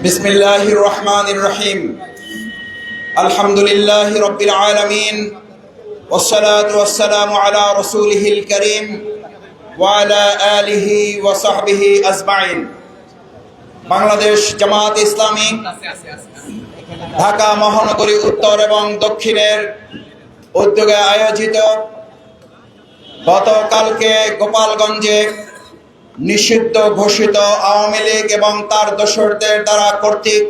বিসমিল্লাহির রহমানির রহিম। আলহামদুলিল্লাহি রাব্বিল আলামিন ওয়াসসালাতু ওয়াসসালামু আলা রাসূলিহিল কারীম ওয়া আলা আলিহি ওয়া সাহবিহি আজমাইন। বাংলাদেশ জামাত ইসলামী ঢাকা মহানগরী উত্তর এবং দক্ষিণের উদ্যোগে আয়োজিত গতকালকে গোপালগঞ্জে নিষিদ্ধ ঘোষিত আওয়ামী লীগ এবং তার দোসরদের দ্বারা কর্তৃক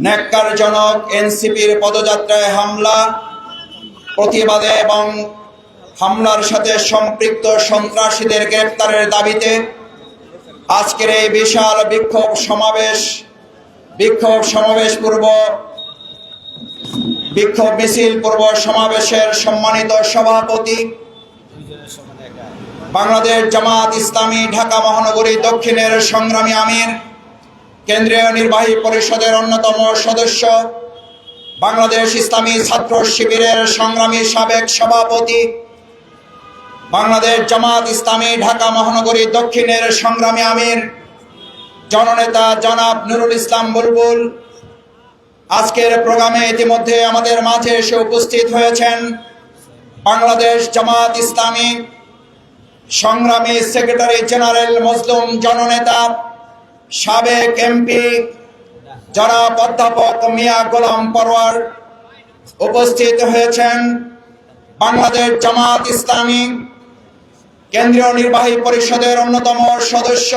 ন্যাক্কারজনক এনসিপির পদযাত্রায় হামলা প্রতিবাদে এবং হামলার সাথে সম্পৃক্ত সন্ত্রাসীদের গ্রেপ্তারের দাবিতে আজকের এই বিশাল বিক্ষোভ মিছিল পূর্ব সমাবেশের সম্মানিত সভাপতি, বাংলাদেশ জামাত ইসলামী ঢাকা মহানগরী দক্ষিণের সংগ্রামী আমির, কেন্দ্রীয় নির্বাহী পরিষদের অন্যতম সদস্য, বাংলাদেশ ইসলামী ছাত্র শিবিরের সংগ্রামী সাবেক সভাপতি, বাংলাদেশ জামাত ইসলামী ঢাকা মহানগরী দক্ষিণের সংগ্রামী আমির জননেতা জনাব নুরুল ইসলাম বুলবুল আজকের প্রোগ্রামে ইতিমধ্যে আমাদের মাঝে এসে উপস্থিত হয়েছেন। বাংলাদেশ জামাত ইসলামী সংগ্রামী সেক্রেটারি জেনারেল মজলুম জননেতা সাবেক এমপি জনাব অধ্যাপক মিয়া গোলাম পরওয়ার উপস্থিত হয়েছেন। বাংলাদেশ জামাত ইসলামী কেন্দ্রীয় নির্বাহী পরিষদের অন্যতম সদস্য,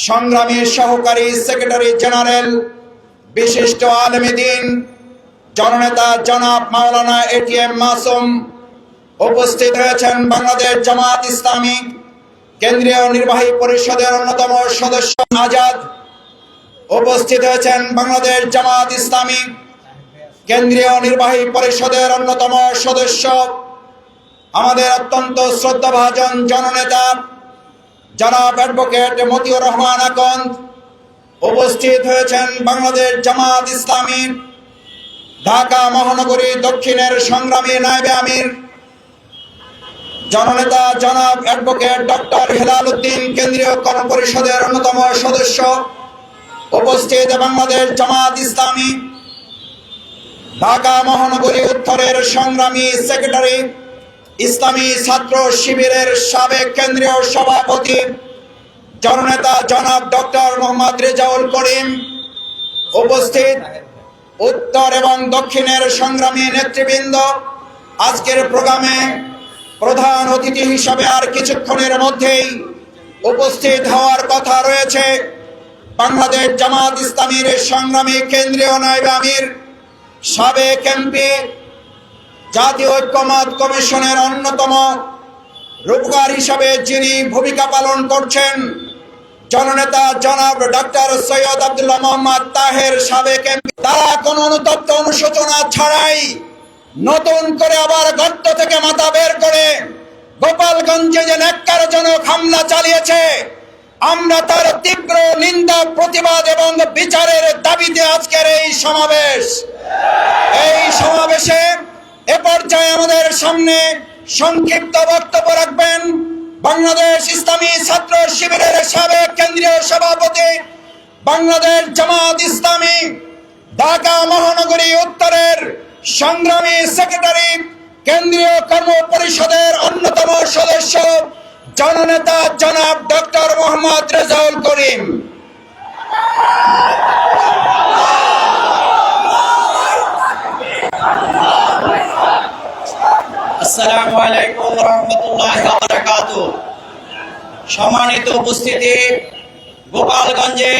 সংগ্রামী সহকারী সেক্রেটারি জেনারেল, বিশিষ্ট আলেমে দ্বীন জননেতা জনাব মাওলানা এটিএম মাসুম উপস্থিত হয়েছেন। বাংলাদেশ জামাত ইসলামী কেন্দ্রীয় নির্বাহী পরিষদের অন্যতম সদস্য আজাদ উপস্থিত হয়েছেন। বাংলাদেশ জামাত ইসলামী কেন্দ্রীয় নির্বাহী পরিষদের অন্যতম সদস্য, আমাদের অত্যন্ত শ্রদ্ধাভাজন জননেতা জনাব অ্যাডভোকেট মতিউর রহমান আকন্দ উপস্থিত হয়েছেন। বাংলাদেশ জামাত ইসলামী ঢাকা মহানগরী দক্ষিণের সংগ্রামী নায়েবে আমির জননেতা জনাব অ্যাডভোকেট ডক্টর হেলাল উদ্দিন কেন্দ্রীয় কর্মপরিষদের অন্যতম সদস্য উপস্থিত। বাংলাদেশ জামাত ইসলামী ঢাকা মহানগরী উত্তরের সংগ্রামী সেক্রেটারি, ইসলামী ছাত্র শিবিরের সাবেক কেন্দ্রীয় সভাপতি জননেতা জনাব ডক্টর মোহাম্মদ রেজাউল করিম উপস্থিত। উত্তর এবং দক্ষিণের সংগ্রামী নেতৃবৃন্দ, আজকের প্রোগ্রামে প্রধান অতিথি হিসাবে আর কিছুক্ষণের মধ্যেই উপস্থিত হওয়ার কথা রয়েছে বাংলাদেশ জামাত ইসলামীর সংগ্রামী কেন্দ্রীয় নায়েবে আমির, সাবেক এমপি, জাতীয় ঐক্যমত কমিশনের অন্যতম রূপকার হিসাবে যিনি ভূমিকা পালন করছেন জননেতা জনাব ডক্টর সৈয়দ আব্দুল্লাহ মোহাম্মদ তাহের সাবেক এমপি। তারা কোনো অনুতপ্ত অনুশোচনা ছাড়াই নতুন করে আবার গর্ত থেকে মাথা বের করে গোপালগঞ্জে যে ন্যাক্কারজনক হামলা চালিয়েছে, আমরা তার তীব্র নিন্দা, প্রতিবাদ এবং বিচারের দাবিতে আজকের এই সমাবেশে এ পর্যায়ে আমাদের সামনে সংক্ষিপ্ত বক্তব্য রাখবেন বাংলাদেশ ইসলামী ছাত্র শিবিরের সাবেক কেন্দ্রীয় সভাপতি, বাংলাদেশ জামাত ইসলামী ঢাকা মহানগরী উত্তরের সংগ্রামী সেক্রেটারি, কেন্দ্রীয় কর্ম পরিষদের অন্যতম সদস্য জননেতা জনাব ডক্টর মোহাম্মদ রেজাউল করিম। আসসালামু আলাইকুম ওয়া রাহমাতুল্লাহি ওয়া বারাকাতুহু। সম্মানিত উপস্থিতি, গোপালগঞ্জে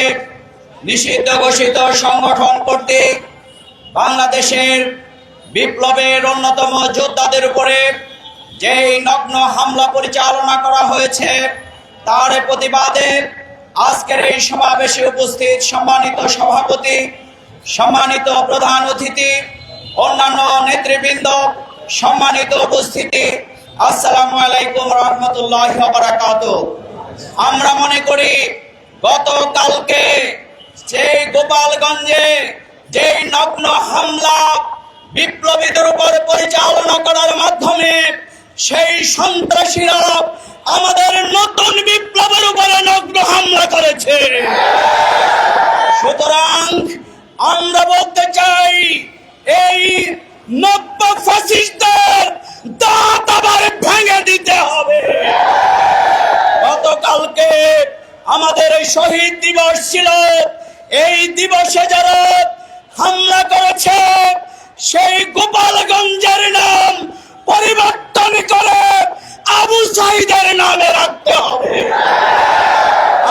নিষিদ্ধ ঘোষিত সংগঠন কর্তৃক বাংলাদেশের বিপ্লবের অন্যতম যোদ্ধাদের উপরে যেই নগ্ন হামলা পরিচালনা করা হয়েছে, তার প্রতিবাদে আজকের এই সমাবেশে উপস্থিত সম্মানিত সভাপতি, সম্মানিত প্রধান অতিথি, অন্যান্য নেতৃবৃন্দ, সম্মানিত উপস্থিতি, আসসালামু আলাইকুম ওয়া রাহমাতুল্লাহি ওয়া বারাকাতুহু। আমরা মনে করি গতকালকে সেই গোপালগঞ্জে যেই নগ্ন হামলা বিপ্লবীদের উপর পরিচালনা করার মাধ্যমে সেই সন্ত্রাসীরা আমাদের নতুন বিপ্লবের উপরে নগ্ন হামলা করেছে। সুতরাং আমরা বলতে চাই এই নব্য ফ্যাসিস্টদের দাঁত আবার ভেঙে দিতে হবে। গতকালকে আমাদের এই শহীদ দিবস ছিল। এই দিবসে যারা হামলা করেছে সেই গোপালগঞ্জের নাম পরিবর্তন করে আবু সাঈদের নামে রাখতে হবে।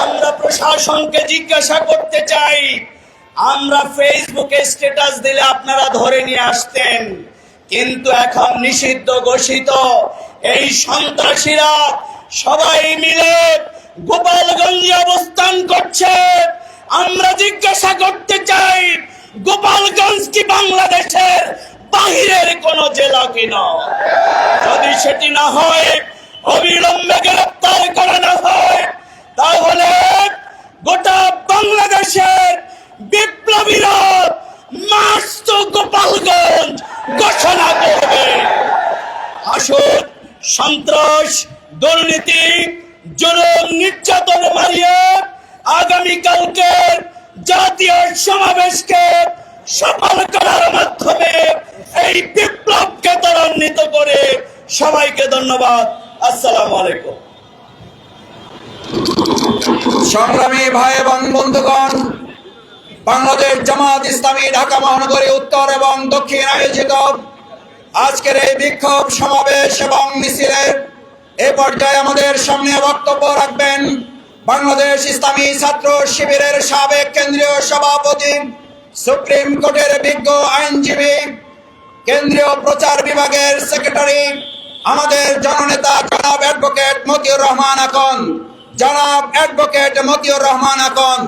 আমরা প্রশাসনকে জিজ্ঞাসা করতে চাই, আমরা ফেসবুকে স্ট্যাটাস দিলে আপনারা ধরে নিয়ে আসতেন, কিন্তু এখন নিষিদ্ধ ঘোষিত এই সন্ত্রাসীরা সবাই মিলে গোপালগঞ্জে অবস্থান করছে। আমরা জিজ্ঞাসা করতে চাই, গোপালগঞ্জ কি বাংলাদেশের বাহিরের কোন জেলা কিনা? যদি সেটি না হয়, অবিলম্বে গ্রেফতার করা না হয়, তাহলে গোটা বাংলাদেশের বিপ্লবীরা মার্চ টু গোপালগঞ্জ ঘোষণা করবে। আসুন সন্ত্রাস, দুর্নীতি, জুলুম, নির্যাতন মারিয়ে আগামীকালকে জাতীয় সমাবেশকে সফল করার মাধ্যমে এই বিপ্লবকে ত্বরান্বিত করে। সবাইকে ধন্যবাদ। আসসালামু আলাইকুম। সংগ্রামী ভাই এবং বন্ধুগণ, বাংলাদেশ জামাত ইসলামী ঢাকা মহানগরী উত্তর এবং দক্ষিণ আয়োজিত আজকের এই বিক্ষোভ সমাবেশ এবং মিছিলের এ পর্যায়ে আমাদের সামনে বক্তব্য রাখবেন বাংলাদেশ ইসলামী ছাত্র শিবিরের সাবেক কেন্দ্রীয় সভাপতি, সুপ্রিম কোর্টের বিজ্ঞ আইনজীবী, কেন্দ্রীয় প্রচার বিভাগের সেক্রেটারি, আমাদের জননেতা জনাব অ্যাডভোকেট মতিউর রহমান আকন। জনাব অ্যাডভোকেট মতিউর রহমান আকন।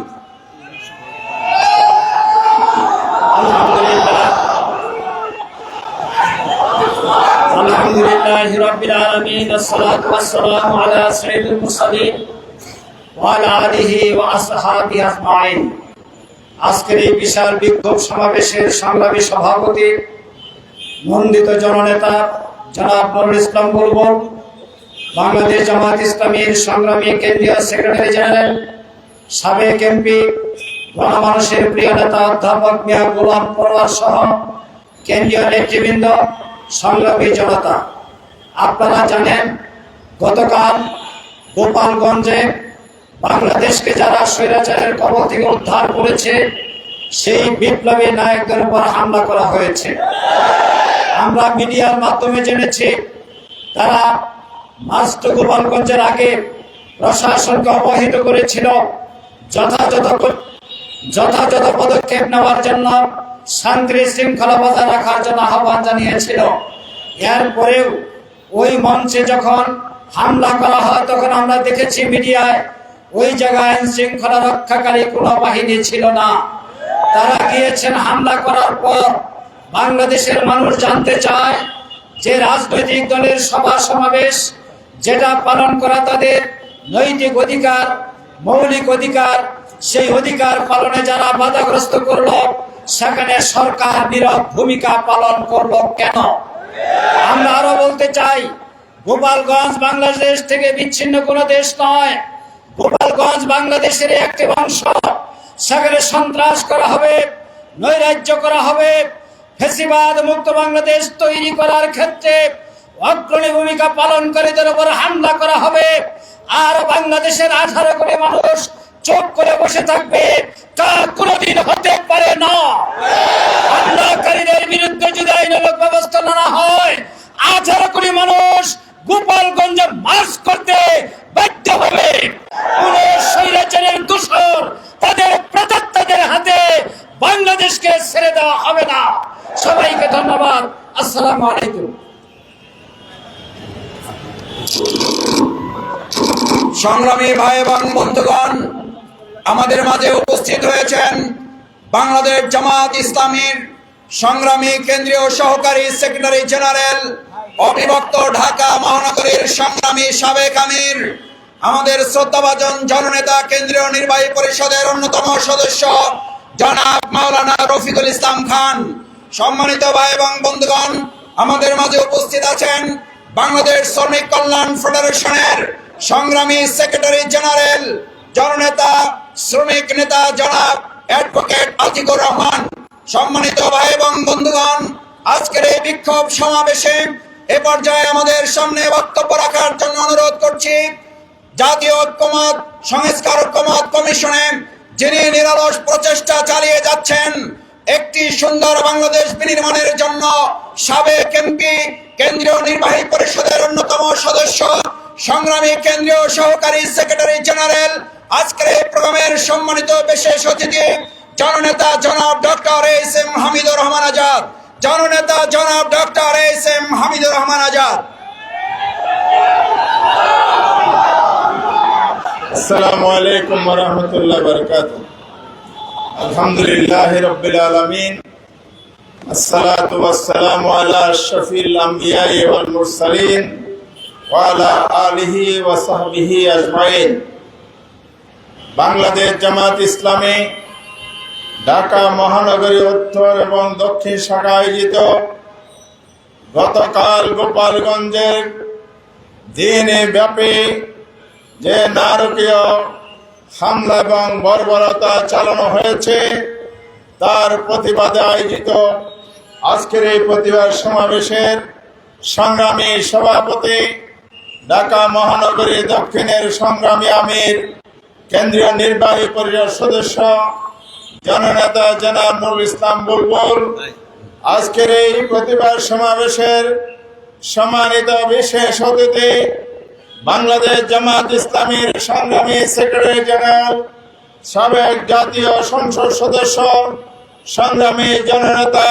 আলহামদুলিল্লাহি রাব্বিল আলামিন, আসসালাতু ওয়াসসালামু আলা সাইয়্যিদিল মুরসালিন ওয়া আলা আলিহি ওয়া আসহাবিহি আজমাইন। আজকের এই বিশাল বিক্ষোভ সমাবেশের সংগ্রামী সভাপতি, নন্দিত জননেতা জনাব নুরুল ইসলাম বুলবুল, বাংলাদেশ জামাত ইসলামীর সংগ্রামী কেন্দ্রীয় সেক্রেটারি জেনারেল, সাবেক এমপি, গণমানুষের প্রিয় নেতা অধ্যাপক মিয়া গোলাম পরোয়ার সহ কেন্দ্রীয় নেতৃবৃন্দ, সংগ্রামী জনতা, আপনারা জানেন গতকাল গোপালগঞ্জে বাংলাদেশকে যারা স্বৈরাচারের কবল থেকে উদ্ধার করেছে সেই বিপ্লবী নায়কদের উপর হামলা করা হয়েছে। আমরা মিডিয়ার মাধ্যমে জেনেছি তারা মার্চ টু গোপালগঞ্জের আগে প্রশাসনকে অবহিত করেছিল, যথাযথ পদক্ষেপ নেওয়ার জন্য, শান্তি শৃঙ্খলা বজায় রাখার জন্য আহ্বান জানিয়েছিল। এরপরেও ওই মঞ্চে যখন হামলা করা হয় তখন আমরা দেখেছি মিডিয়ায় ওই জায়গায় আইন শৃঙ্খলা রক্ষাকারী কোনো বাহিনী ছিল না। তারা গিয়েছেন হামলা করার পর। বাংলাদেশের মানুষ জানতে চায় যে রাজনৈতিক দলের সভা সমাবেশ যেটা পালন করা তাদের নৈতিক অধিকার, মৌলিক অধিকার, সেই অধিকার পালনে যারা বাধাগ্রস্ত করলো সেখানে সরকার নীরব ভূমিকা পালন করলো কেন? আমরা আরো বলতে চাই, গোপালগঞ্জ বাংলাদেশ থেকে বিচ্ছিন্ন কোনো দেশ নয়। গোপালগঞ্জ বাংলাদেশের একটি অংশ। সেখানে সন্ত্রাস করা হবে, নৈরাজ্য করা হবে, ফ্যাসিবাদ মুক্ত বাংলাদেশ তৈরি করার ক্ষেত্রে অগ্রণী ভূমিকা পালনকারীদের উপর হামলা করা হবে। আর বাংলাদেশের 18 কোটি মানুষ চোখ করে বসে থাকবে, তা কোনোদিন হতে পারে না। হামলাকারীদের বিরুদ্ধে যদি আইনানুগ ব্যবস্থা নেওয়া হয়, 18 কোটি মানুষ গোপালগঞ্জে মার্চ করতে বাধ্য হবে। কোন স্বৈরাচারের দোসর তাদের প্রেতাত্মাদের হাতে বাংলাদেশকে ছেড়ে দেওয়া হবে না। সবাইকে ধন্যবাদ। আসসালামু আলাইকুম। সংগ্রামী ভাই এবং বন্ধুগণ, আমাদের মাঝে উপস্থিত হয়েছেন বাংলাদেশ জামাত ইসলামীর সংগ্রামী কেন্দ্রীয় সহকারী সেক্রেটারি জেনারেল, অবিভক্ত ঢাকা মহানগরীর সংগ্রামী সাবেক আমির, আমাদের শ্রদ্ধাভাজন জননেতা, কেন্দ্রীয় নির্বাহী পরিষদের অন্যতম সদস্য জনাব মাওলানা রফিকুল ইসলাম খান। সম্মানিত ভাই এবং বন্ধুগণ, আমাদের মাঝে উপস্থিত আছেন বাংলাদেশ শ্রমিক কল্যাণ ফেডারেশনের সংগ্রামী সেক্রেটারি জেনারেল, জননেতা, শ্রমিক নেতা জনাব অ্যাডভোকেট আতিকুর রহমান। সম্মানিত ভাই এবং বন্ধুগণ, আজকের এই বিক্ষোভ সমাবেশে এ পর্যায়ে আমাদের সামনে বক্তব্য রাখার জন্য অনুরোধ করছি জাতীয় ঐক্যমত সংস্কার ঐক্যমত কমিশনে যিনি নিরলস প্রচেষ্টা চালিয়ে যাচ্ছেন একটি সুন্দর বাংলাদেশ বিনির্মাণের জন্য সাবেক এমপি, কেন্দ্রীয় নির্বাহী পরিষদের অন্যতম সদস্য, সংগ্রামী কেন্দ্রীয় সহকারী সেক্রেটারি জেনারেল, আজকের এই প্রোগ্রামের সম্মানিত বিশেষ অতিথি জননেতা জনাব ডক্টর এস.এম. হামিদুর রহমান আজাদ, জননেতা জনাব ডক্টর এস.এম. হামিদুর রহমান আজাদ। আসসালামু আলাইকুম ওয়া রাহমাতুল্লাহি ওয়া বারাকাতুহু। আলহামদুলিল্লাহি রাব্বিল আলামিন। আসসালাতু ওয়াসসালামু আলা আশরাফিল আমবিয়াই ওয়াল মুরসালিন ওয়া আলা আলিহি ওয়া সাহবিহি আজমাইন। বাংলাদেশ জামাত ইসলামী ঢাকা মহানগরী উত্তর এবং দক্ষিণ শাখা আয়োজিত গতকাল গোপালগঞ্জের দিনে ব্যাপী যে নারকীয় হামলা এবং বর্বরতা চালানো হয়েছে তার প্রতিবাদে আয়োজিত আজকের এই প্রতিবাদ সমাবেশের সংগ্রামী সভাপতি, ঢাকা মহানগরী দক্ষিণের সংগ্রামী আমির, কেন্দ্রীয় নির্বাহী পরিষদ সদস্য জননেতা জনাব নুরুল ইসলাম বুলবুল, আজকের এই প্রতিবাদ সমাবেশের সম্মানিত বিশেষ অতিথি বাংলাদেশ জামাত ইসলামীর সংগ্রামী সেক্রেটারি জেনারেল, সাবেক জাতীয় সংসদ সদস্য, সংগ্রামী জননেতা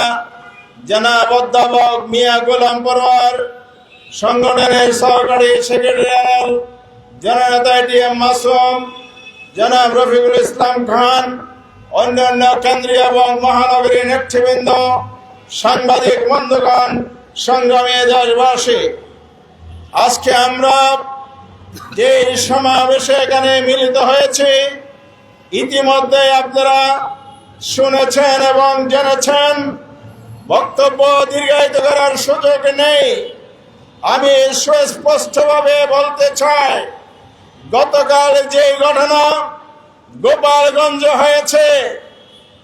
জনাব অধ্যাপক মিয়া গোলাম পরোয়ার, সংগঠনের সহকারী সেক্রেটারি জেনারেল জননেতা এটিএম মাসুম, জনাব রফিকুল ইসলাম খান, অন্যান্য কেন্দ্রীয় এবং মহানগরী নেতৃবৃন্দ, সাংবাদিক বন্ধুগণ, সংগ্রামী দেশবাসী, আজকে আমরা যে সমাবেশে এখানে মিলিত হয়েছে ইতিমধ্যে আপনারা শুনেছেন এবং জেনেছেন। বক্তব্য দীর্ঘায়িত করার সুযোগ নেই। আমি সুস্পষ্টভাবে বলতে চাই, গতকাল যে ঘটনা গোপালগঞ্জে হয়েছে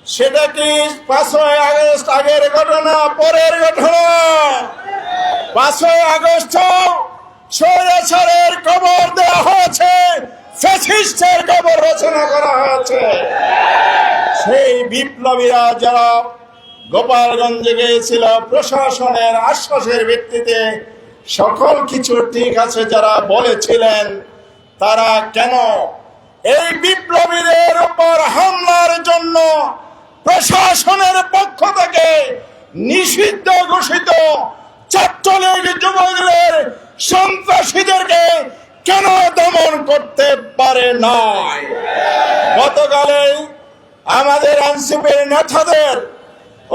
সেটা কি 5ই আগস্ট আগের ঘটনা, পরের ঘটনা? 5ই আগস্ট স্বৈরাচারের কবর দেওয়া হয়েছে, ফ্যাসিস্টের কবর রচনা করা হয়েছে। সেই বিপ্লবীরা যারা গোপালগঞ্জে গিয়েছিল প্রশাসনের আশ্বাসের ভিত্তিতে সকল কিছু ঠিক আছে যারা বলেছিলেন, তারা কেন এই বিপ্লবীদের উপর হামলার জন্য প্রশাসনের পক্ষ থেকে নিষিদ্ধ ঘোষিত ছাত্রলীগ যুবলীগের সন্ত্রাসীদেরকে কেন দমন করতে পারে নাই? গতকালে আমাদের এনসিপির নেতাদের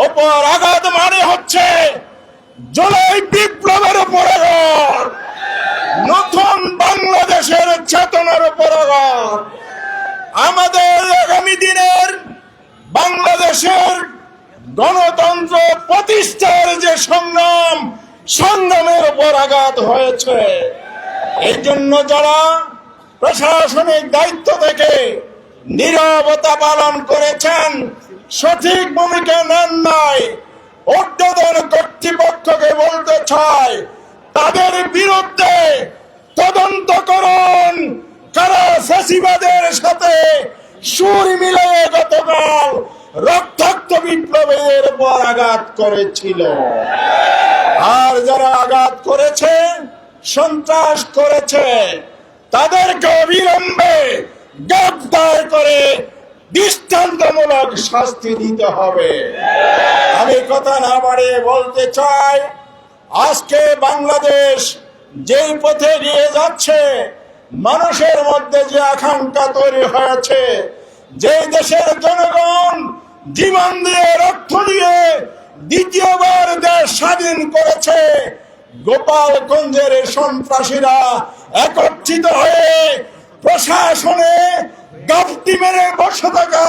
উপর আঘাত মানে হচ্ছে জুলাই বিপ্লবের উপর আঘাত, নতুন বাংলাদেশের চেতনার উপর আঘাত, আমাদের আগামী দিনের বাংলাদেশের গণতন্ত্র প্রতিষ্ঠার যে সংগ্রামের উপর আঘাত হয়েছে। এই জন্য যারা প্রশাসনিক দায়িত্ব থেকে নীরবতা পালন করেছেন, সঠিক ভূমিকা নেন নাই, ঊর্ধ্বতন কর্তৃপক্ষকে বলতে চাই তাদের বিরুদ্ধে তদন্ত করুন। কারা ফ্যাসিবাদের সাথে সুর মিলিয়ে গতকাল রক্তাক্ত বিপ্লবের উপর আঘাত করেছিল, আর যারা আঘাত করেছে, সন্ত্রাস করেছে, তাদেরকে অবিলম্বে গ্রেফতার করে দৃষ্টান্তমূলক শাস্তি দিতে হবে। আমি কথা না বাড়িয়ে বলতে চাই, আজকে বাংলাদেশ যেই পথে এগিয়ে যাচ্ছে, মানুষের মধ্যে যে আকাঙ্ক্ষা তৈরি হয়েছে, যে দেশের জনগণ জীবন দিয়ে রক্ত দিয়ে দ্বিতীয়বার দেশ স্বাধীন করেছে, গোপালগঞ্জের সন্ত্রাসীরা একত্রিত হয়ে প্রশাসনে গাফতি মেরে বসে থাকা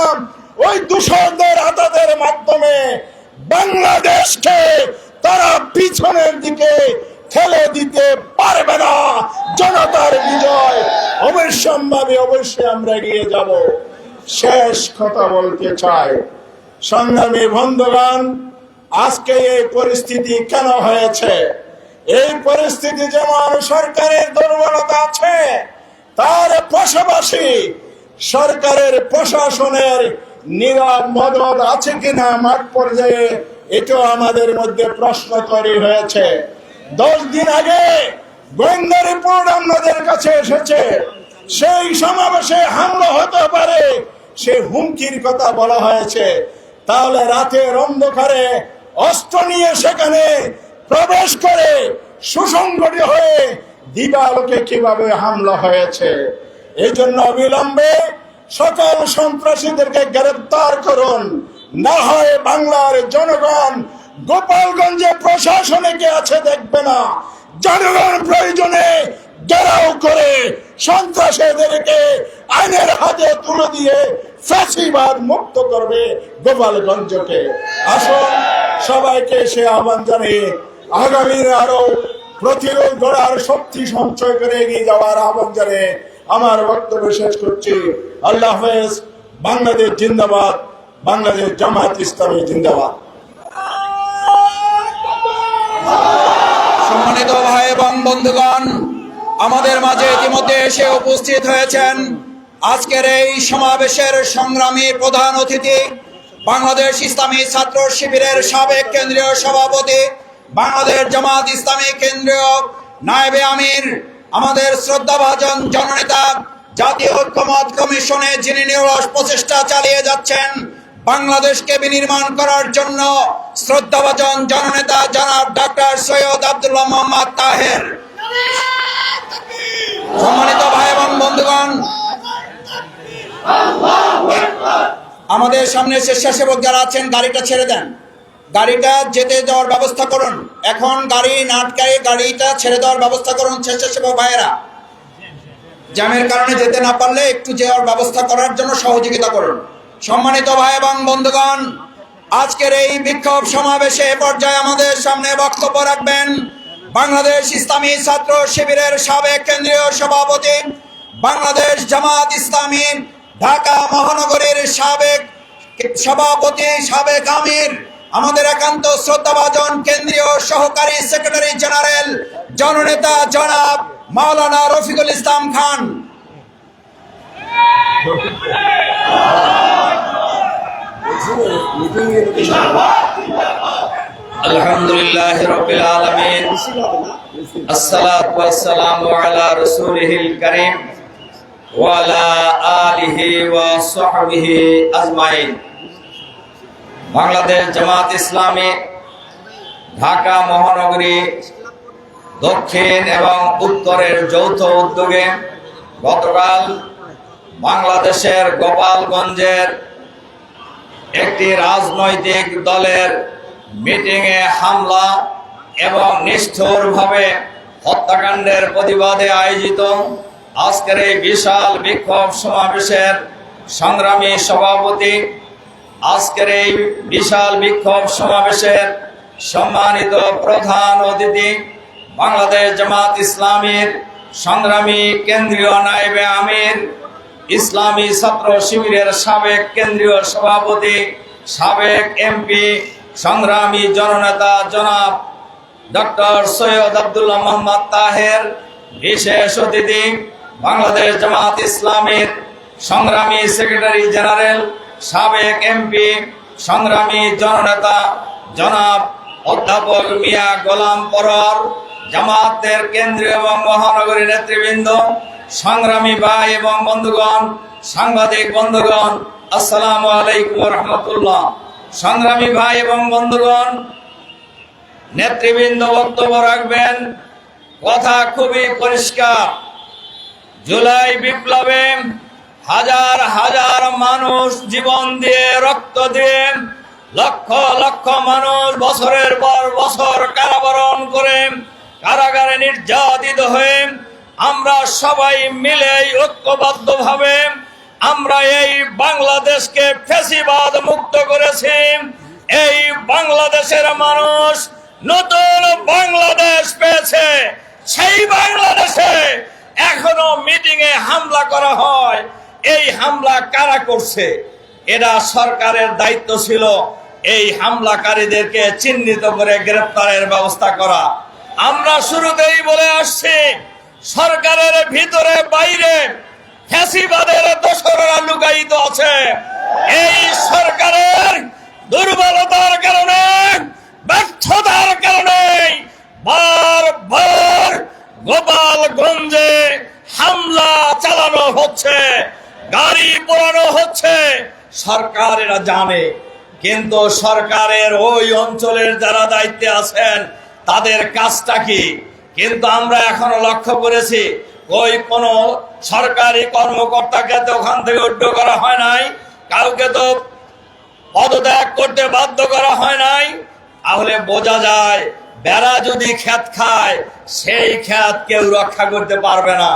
ওই দূষণদের আতাদের মাধ্যমে বাংলাদেশকে তারা পিছনের দিকে ঠেলে দিতে পারবে না। জনতার বিজয় অবশ্যম্ভাবী, অবশ্যই আমরা এগিয়ে যাব। শেষ কথা বলতে চাই, সংগ্রামী বন্ধুগণ, আজকে এই পরিস্থিতি কেন হয়েছে? এই পরিস্থিতি যেমন সরকারের দুর্বলতা আছে, তার পাশাপাশি সরকারের প্রশাসনের নীরব মদত আছে কিনা মাঠ পর্যায়ে, এটাও আমাদের মধ্যে প্রশ্ন তৈরি হয়েছে। 10 দিন আগে গোয়েন্দা রিপোর্ট আমাদের কাছে এসেছে, সেই সমাবেশে হামলা হতে পারে সে হুমকির কথা বলা হয়েছে। তাহলে রাতের অন্ধকারে অস্ত্র নিয়ে সেখানে প্রবেশ করে সুসংগঠিত হয়ে দিবালোকে কিভাবে হামলা হয়েছে? এই জন্য অবিলম্বে সকল সন্ত্রাসীদেরকে গ্রেফতার করুন, না হয় বাংলার জনগণ গোপালগঞ্জে প্রশাসনে কে আছে দেখবে না, জনগণ প্রয়োজনে ঘেরাও করে সন্ত্রাসীদেরকে আইনের হাতে তুলে দিয়ে ফ্যাসিবাদ মুক্ত করবে গোপালগঞ্জকে। আসুন সবাইকে সে আহ্বান জানিয়ে আগামীর আরো প্রতিরোধ গড়ার শক্তি সঞ্চয় করে এগিয়ে যাওয়ার আহ্বান জানিয়ে আমার বক্তব্য শেষ করছি। আল্লাহ হাফেজ। বাংলাদেশ জিন্দাবাদ, বাংলাদেশ জামাত ইসলামী জিন্দাবাদ। সম্মানিত ভাই এবং বন্ধুগণ, আমাদের মাঝে ইতিমধ্যে এসে উপস্থিত হয়েছেন আজকের এই সমাবেশের সংগ্রামী প্রধান অতিথি, বাংলাদেশ ইসলামী ছাত্র শিবিরের সাবেক কেন্দ্রীয় সভাপতি, বাংলাদেশ জামাত ইসলামী কেন্দ্রীয় নায়েবে আমির, আমাদের শ্রদ্ধাভাজন জননেতা, জাতীয় ঐক্যমত্য কমিশনে যিনি নিরলস প্রচেষ্টা চালিয়ে যাচ্ছেন বাংলাদেশকে বিনির্মাণ করার জন্য, শ্রদ্ধাভাজন জননেতা জনাব ডক্টর সৈয়দ আব্দুল্লাহ মোহাম্মদ তাহের। সম্মানিত ভাই এবং বন্ধুগণ, আমাদের সামনে স্বেচ্ছাসেবক যারা আছেন গাড়িটা ছেড়ে দেন, গাড়িটা যেতে যাওয়ার ব্যবস্থা করুন। এখন গাড়ি নাটকারী গাড়িটা ছেড়ে দেওয়ার ব্যবস্থা করুন। স্বেচ্ছাসেবক ভাইয়েরা জ্যামের কারণে যেতে না পারলে একটু যাওয়ার ব্যবস্থা করার জন্য সহযোগিতা করুন। সম্মানিত ভাই এবং বন্ধুগণ, আজকের এই বিক্ষোভ সমাবেশে পর্যায়ে আমাদের সামনে বক্তব্য রাখবেন বাংলাদেশ ইসলামী ছাত্র শিবিরের সাবেক কেন্দ্রীয় সভাপতি, বাংলাদেশ জামাত ইসলামী ঢাকা মহানগরীর সাবেক সভাপতি, সাবেক আমির, আমাদের একান্ত শ্রদ্ধাভাজন কেন্দ্রীয় সহকারী সেক্রেটারি জেনারেল জননেতা জনাব মাওলানা রফিকুল ইসলাম খান। আলহামদুলিল্লাহি রাব্বিল আলামিন, আসসালাতু ওয়াসসালামু আলা রাসূলিহিল কারীম ওয়া আলা আলিহি ওয়া সাহবিহি আজমাইন। বাংলাদেশ জামাত ইসলামী ঢাকা মহানগরী দক্ষিণ এবং উত্তরের যৌথ উদ্যোগে গতকাল বাংলাদেশের গোপালগঞ্জের একটি রাজনৈতিক দলের মিটিংয়ে হামলা এবং নিষ্ঠুরভাবে হত্যাকাণ্ডের প্রতিবাদে আয়োজিত আজকের এই বিশাল বিক্ষোভ সমাবেশের সংগ্রামী সভাপতি, আজকের এই বিশাল বিক্ষোভ সমাবেশের সম্মানিত প্রধান অতিথি, বাংলাদেশ জামাত ইসলামীর সংগ্রামী কেন্দ্রীয় নায়েবে আমির, ইসলামী ছাত্র শিবিরের সাবেক কেন্দ্রীয় সভাপতি, সাবেক এমপি, সংগ্রামী জননেতা জনাব ডক্টর সৈয়দ আব্দুল্লাহ মোহাম্মদ তাহের, বিশেষ অতিথি বাংলাদেশ জামাত ইসলামীর সংগ্রামী সেক্রেটারি জেনারেল, সাবেক এমপি, সংগ্রামী জননেতা জনাব অধ্যাপক মিয়া গোলাম পরোয়ার, জামাতের কেন্দ্রীয় এবং মহানগরী নেতৃবৃন্দ, সংগ্রামী ভাই এবং বন্ধুগণ, সাংবাদিক বন্ধুগণ, আসসালামু আলাইকুম ওয়া রাহমাতুল্লাহ। সংগ্রামী ভাই এবং বন্ধুগণ, নেতৃবৃন্দ বক্তব্য রাখবেন। কথা খুবই পরিষ্কার, জুলাই বিপ্লবে হাজার হাজার মানুষ জীবন দিয়ে, রক্ত দিয়ে, লক্ষ লক্ষ মানুষ বছরের পর বছর কারাবরণ করে কারাগারে নির্যাতিত হয়ে আমরা সবাই মিলে ঐক্যবদ্ধভাবে আমরা এই বাংলাদেশকে ফ্যাসিবাদ মুক্ত করেছি। এই বাংলাদেশের মানুষ নতুন বাংলাদেশ পেয়েছে। সেই বাংলাদেশে এখনো মিটিং এ হামলা করা হয়। এই হামলা কারা করছে? এটা সরকারের দায়িত্ব ছিল এই হামলাকারীদেরকে চিহ্নিত করে গ্রেফতারের ব্যবস্থা করা। আমরা শুরুতেই বলে আসছি, সরকারের ভিতরে বাইরে ফ্যাসিবাদের দোসররা লুকায়িত আছে। এই সরকারের দুর্বলতার কারণে, ব্যর্থতার কারণে বারবার গোপালগঞ্জে হামলা চালানো হচ্ছে, গাড়ি পোড়ানো হচ্ছে। সরকার এটা জানে, কিন্তু সরকারের ওই অঞ্চলের যারা দায়িত্বে আছেন তাদের কাজটা কি? কিন্তু আমরা এখনো লক্ষ্য করেছি ওই কোনো সরকারি কর্মকর্তাকে তো ওখান থেকে উদ্যোগ করা হয় নাই, কাউকে তো পদত্যাগ করতে বাধ্য করা হয় নাই। তাহলে বোঝা যায় বেড়া যদি খ্যাত খায় সেই খ্যাত কেউ রক্ষা করতে পারবে না।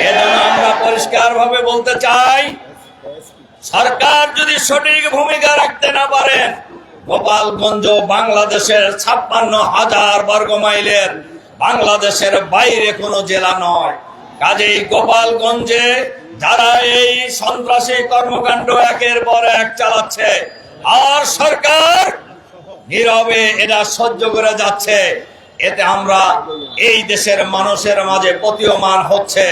এজন্য আমরা পরিষ্কার ভাবে বলতে চাই, সরকার যদি সঠিক ভূমিকা রাখতে না পারেন, গোপালগঞ্জ বাংলাদেশের 56,000 বর্গ মাইলের বাংলাদেশের বাইরে কোনো জেলা নয়। কাজেই গোপালগঞ্জে যারা এই সন্ত্রাসী কর্মকাণ্ড একের পর এক চালাচ্ছে আর সরকার নীরবে এটা সহ্য করে যাচ্ছে, এতে আমরা এই দেশের মানুষের মাঝে প্রতীয়মান হচ্ছে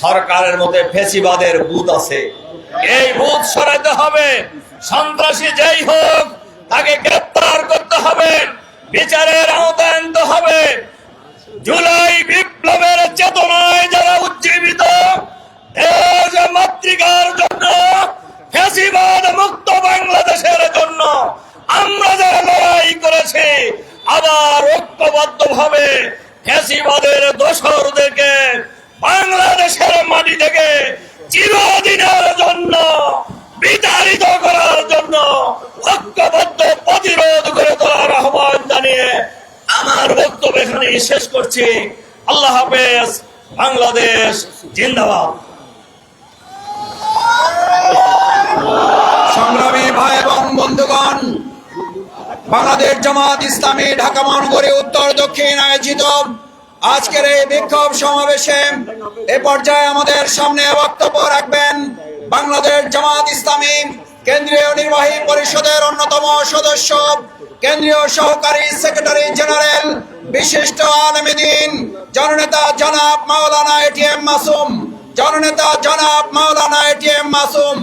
সরকারের মধ্যে ফ্যাসিবাদের ভূত আছে। এই ভূত সরাতে হবে। সন্ত্রাসী যেই হোক তাকে গ্রেফতার করতে হবে, বিচারের আওতায় আনতে হবে। জুলাই বিপ্লবের চেতনায় যারা উজ্জীবিত, দেশ মাতৃকার জন্য, ফ্যাসিবাদ মুক্ত বাংলাদেশের জন্য আমরা যারা লড়াই করেছি, আবার ঐক্যবদ্ধ ভাবে ফ্যাসিবাদের দোসরদেরকে বাংলাদেশের মাটি থেকে চিরদিনের জন্য বিতাড়িত করার জন্য ঐক্যবদ্ধ প্রতিরোধ করে তোলার আহ্বান জানিয়ে আমার বক্তব্য এখানে শেষ করছি। আল্লাহ হাফেজ। বাংলাদেশ জিন্দাবাদ। সংগ্রামী ভাই এবং বন্ধুগণ, বাংলাদেশ জামাত ইসলামী ঢাকা মহানগরী উত্তর দক্ষিণ আয়োজিত আজকের এই বিক্ষোভ সমাবেশে এ পর্যায়ে আমাদের সামনে বক্তব্য রাখবেন বাংলাদেশ জামাত ইসলামী কেন্দ্রীয় নির্বাহী পরিষদের অন্যতম সদস্য, কেন্দ্রীয় সহকারী সেক্রেটারি জেনারেল, বিশিষ্ট আলেম দ্বীন জননেতা জনাব মাওলানা এটিএম মাসুম, জননেতা জনাব মাওলানা এটিএম মাসুম।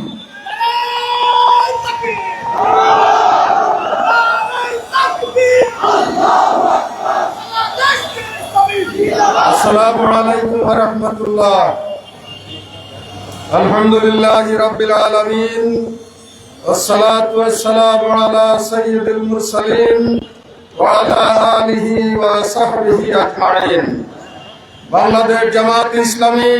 আসসালামু আলাইকুম ওয়া রাহমাতুল্লাহ। আলহামদুলিল্লাহি রাব্বিল আলামিন, ওয়াসসালাতু ওয়াসসালামু আলা সাইয়্যিদিল মুরসালিন ওয়া আলা আলিহি ওয়া সাহবিহি আজমাইন। বাংলাদেশ জামাত ইসলামী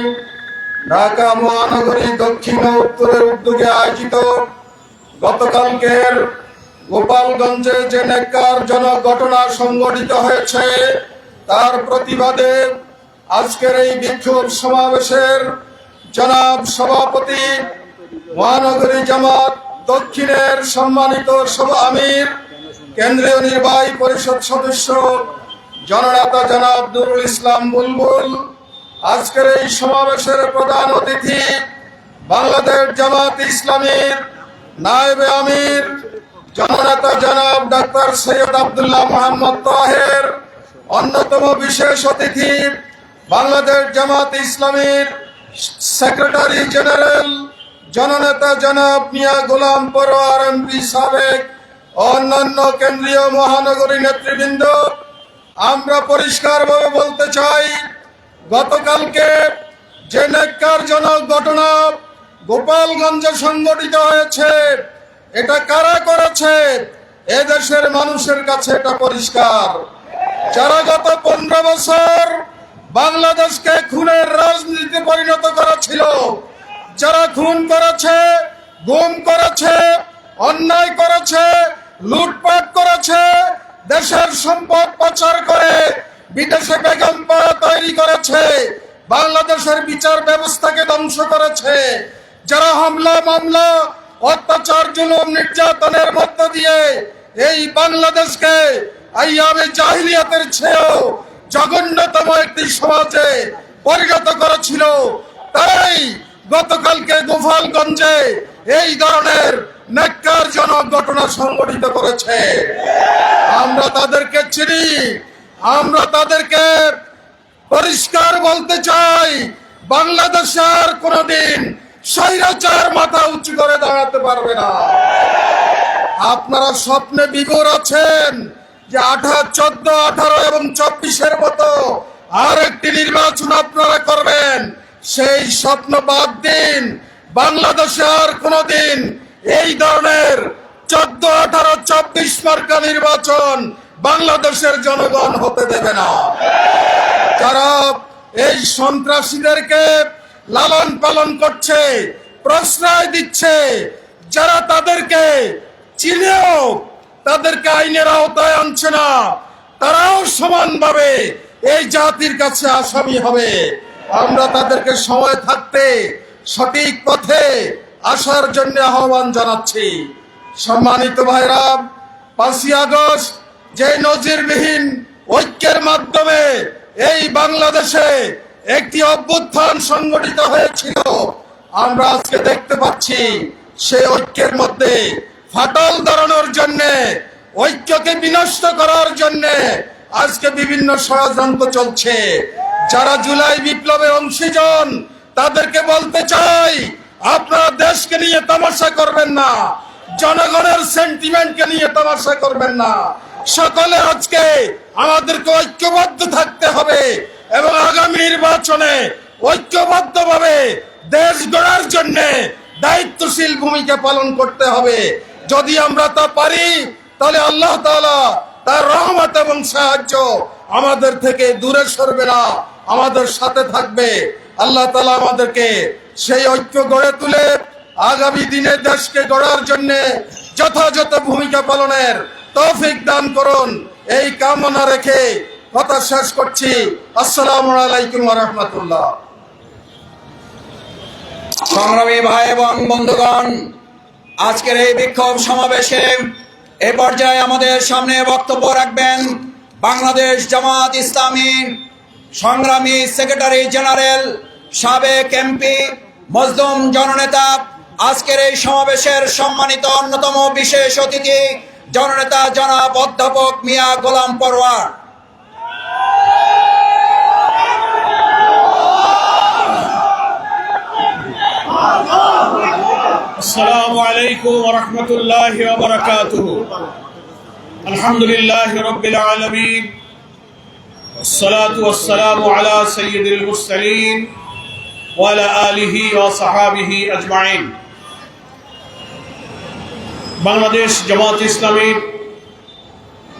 ঢাকা মহানগরী দক্ষিণ ও উত্তরের উদ্যোগে আয়োজিত গতকালকের গোপালগঞ্জে যে ন্যাক্কারজনক ঘটনা সংঘটিত হয়েছে তার প্রতিবাদে আজকের এই বিক্ষোভ সমাবেশের জনাব সভাপতি, মহানগরী জামাত দক্ষিণের সম্মানিত সভা আমির, কেন্দ্রীয় নির্বাহী পরিষদ সদস্য জননেতা জনাব নুরুল ইসলাম বুলবুল, আজকের এই সমাবেশের প্রধান অতিথি বাংলাদেশ জামাত ইসলামীর নায়েবে আমির জননেতা জনাব ডাক্তার সৈয়দ আব্দুল্লাহ মোহাম্মদ তাহের, অন্যতম বিশেষ অতিথি বাংলাদেশ জামাত ইসলামীর সেক্রেটারি জেনারেল জননেতা জনাব মিয়া গোলাম পরোয়ার এমপি সাবেক, অন্যান্য কেন্দ্রীয় মহানগরী নেতৃবৃন্দ, আমরা পরিষ্কারভাবে বলতে চাই, গতকালকে যে ন্যাক্কারজনক ঘটনা গোপালগঞ্জে সংঘটিত হয়েছে এটা কারা করেছে এদেশের মানুষের কাছে এটা পরিষ্কার। যারা গত 15 বছর বাংলাদেশকে খুনের রাজনীতিতে পরিণত করেছিল, যারা খুন করেছে, গুম করেছে, অন্যায় করেছে, লুটপাট করেছে, দেশের সম্পদ পাচার করে বিদেশে বেগম পাড়া তৈরি করেছে, বাংলাদেশের বিচার ব্যবস্থাকে ধ্বংস করেছে, যারা হামলা মামলা অত্যাচার জুলুম নির্যাতনের মধ্য দিয়ে এই বাংলাদেশকে আইয়ামে জাহিলিয়াতের চেয়েও জঘন্যতম একটি সমাজে পরিণত করেছিল, তাই গতকালকে গোপালগঞ্জে এই ধরনের ন্যাক্কারজনক ঘটনা সংঘটিত করেছে। আমরা তাদেরকে চিনি, আমরা তাদেরকে পরিষ্কার বলতে চাই, বাংলাদেশে আর কোনোদিন স্বৈরাচার মাথা উঁচু করে দাঁড়াতে পারবে না। আপনারা স্বপ্নে বিভোর আছেন যে 14, 18 এবং 24-এর মতো আর একটি নির্বাচন আপনারা করবেন। সেই স্বপ্ন বাদ দিন। বাংলাদেশে আর কোনোদিন এই ধরনের 14, 18, 24 মার্কা নির্বাচন বাংলাদেশের জনগণ হতে দেবে না। যারা এই সন্ত্রাসীদেরকে লালন পালন করছে, প্রশ্রয় দিচ্ছে, যারা তাদেরকে চিনেও তাদেরকে আইনের আওতায় আনছে না, তারাও সমানভাবে এই জাতির কাছে আসামি হবে। আমরা তাদেরকে সময় থাকতে সঠিক পথে আসার জন্য আহ্বান জানাচ্ছি। সম্মানিত ভাইরা, 5ই আগস্ট যে নজিরবিহীন ঐক্যের মাধ্যমে এই বাংলাদেশে একটি অভ্যুত্থান সংগঠিত হয়েছিল, আমরা আজকে দেখতে পাচ্ছি সেই ঐক্যের মধ্যে ফাটল ধরানোর জন্য, ঐক্যকে বিনষ্ট করার জন্য আজকে বিভিন্ন ষড়যন্ত্র চলছে। যারা জুলাই বিপ্লবের অংশীজন, তাদেরকে বলতে চাই, আপনারা দেশকে নিয়ে তামাশা করবেন না, জনগণের সেন্টিমেন্টকে নিয়ে তামাশা করবেন না। সকলে আজকে আমাদেরকে ঐক্যবদ্ধ থাকতে হবে এবং আগামী নির্বাচনে ঐক্যবদ্ধভাবে দেশ গড়ার জন্য দায়িত্বশীল ভূমিকা পালন করতে হবে। যদি আমরা তা পারি, তাহলে আল্লাহ তাআলা তার রহমত এবং সাহায্য আমাদের থেকে দূরে সরবে না, আমাদের সাথে থাকবে। আল্লাহ তাআলা আমাদেরকে সেই ঐক্য গড়ে তুলে আগামী দিনে দেশকে গড়ার জন্য যথাযথ ভূমিকা পালনের তৌফিক দান করুন, এই কামনা রেখে কথা শেষ করছি। আসসালামু আলাইকুম ওয়া রাহমাতুল্লাহ। সংগ্রামী ভাই এবং বন্ধুগণ, আজকের এই বিক্ষোভ সমাবেশে এ পর্যায়ে আমাদের সামনে বক্তব্য রাখবেন বাংলাদেশ জামাত ইসলামী সংগ্রামী সেক্রেটারি জেনারেল, সাবেক এমপি, মজলুম জননেতা, আজকের এই সমাবেশের সম্মানিত অন্যতম বিশেষ অতিথি জননেতা জনাব অধ্যাপক মিয়া গোলাম পরওয়ার। السلام عليكم ورحمة الله وبركاته. الحمد لله رب العالمين والصلاة والسلام على سيد المرسلين وعلى آله وصحابه أجمعين. বাংলাদেশ জামাত ইসলামী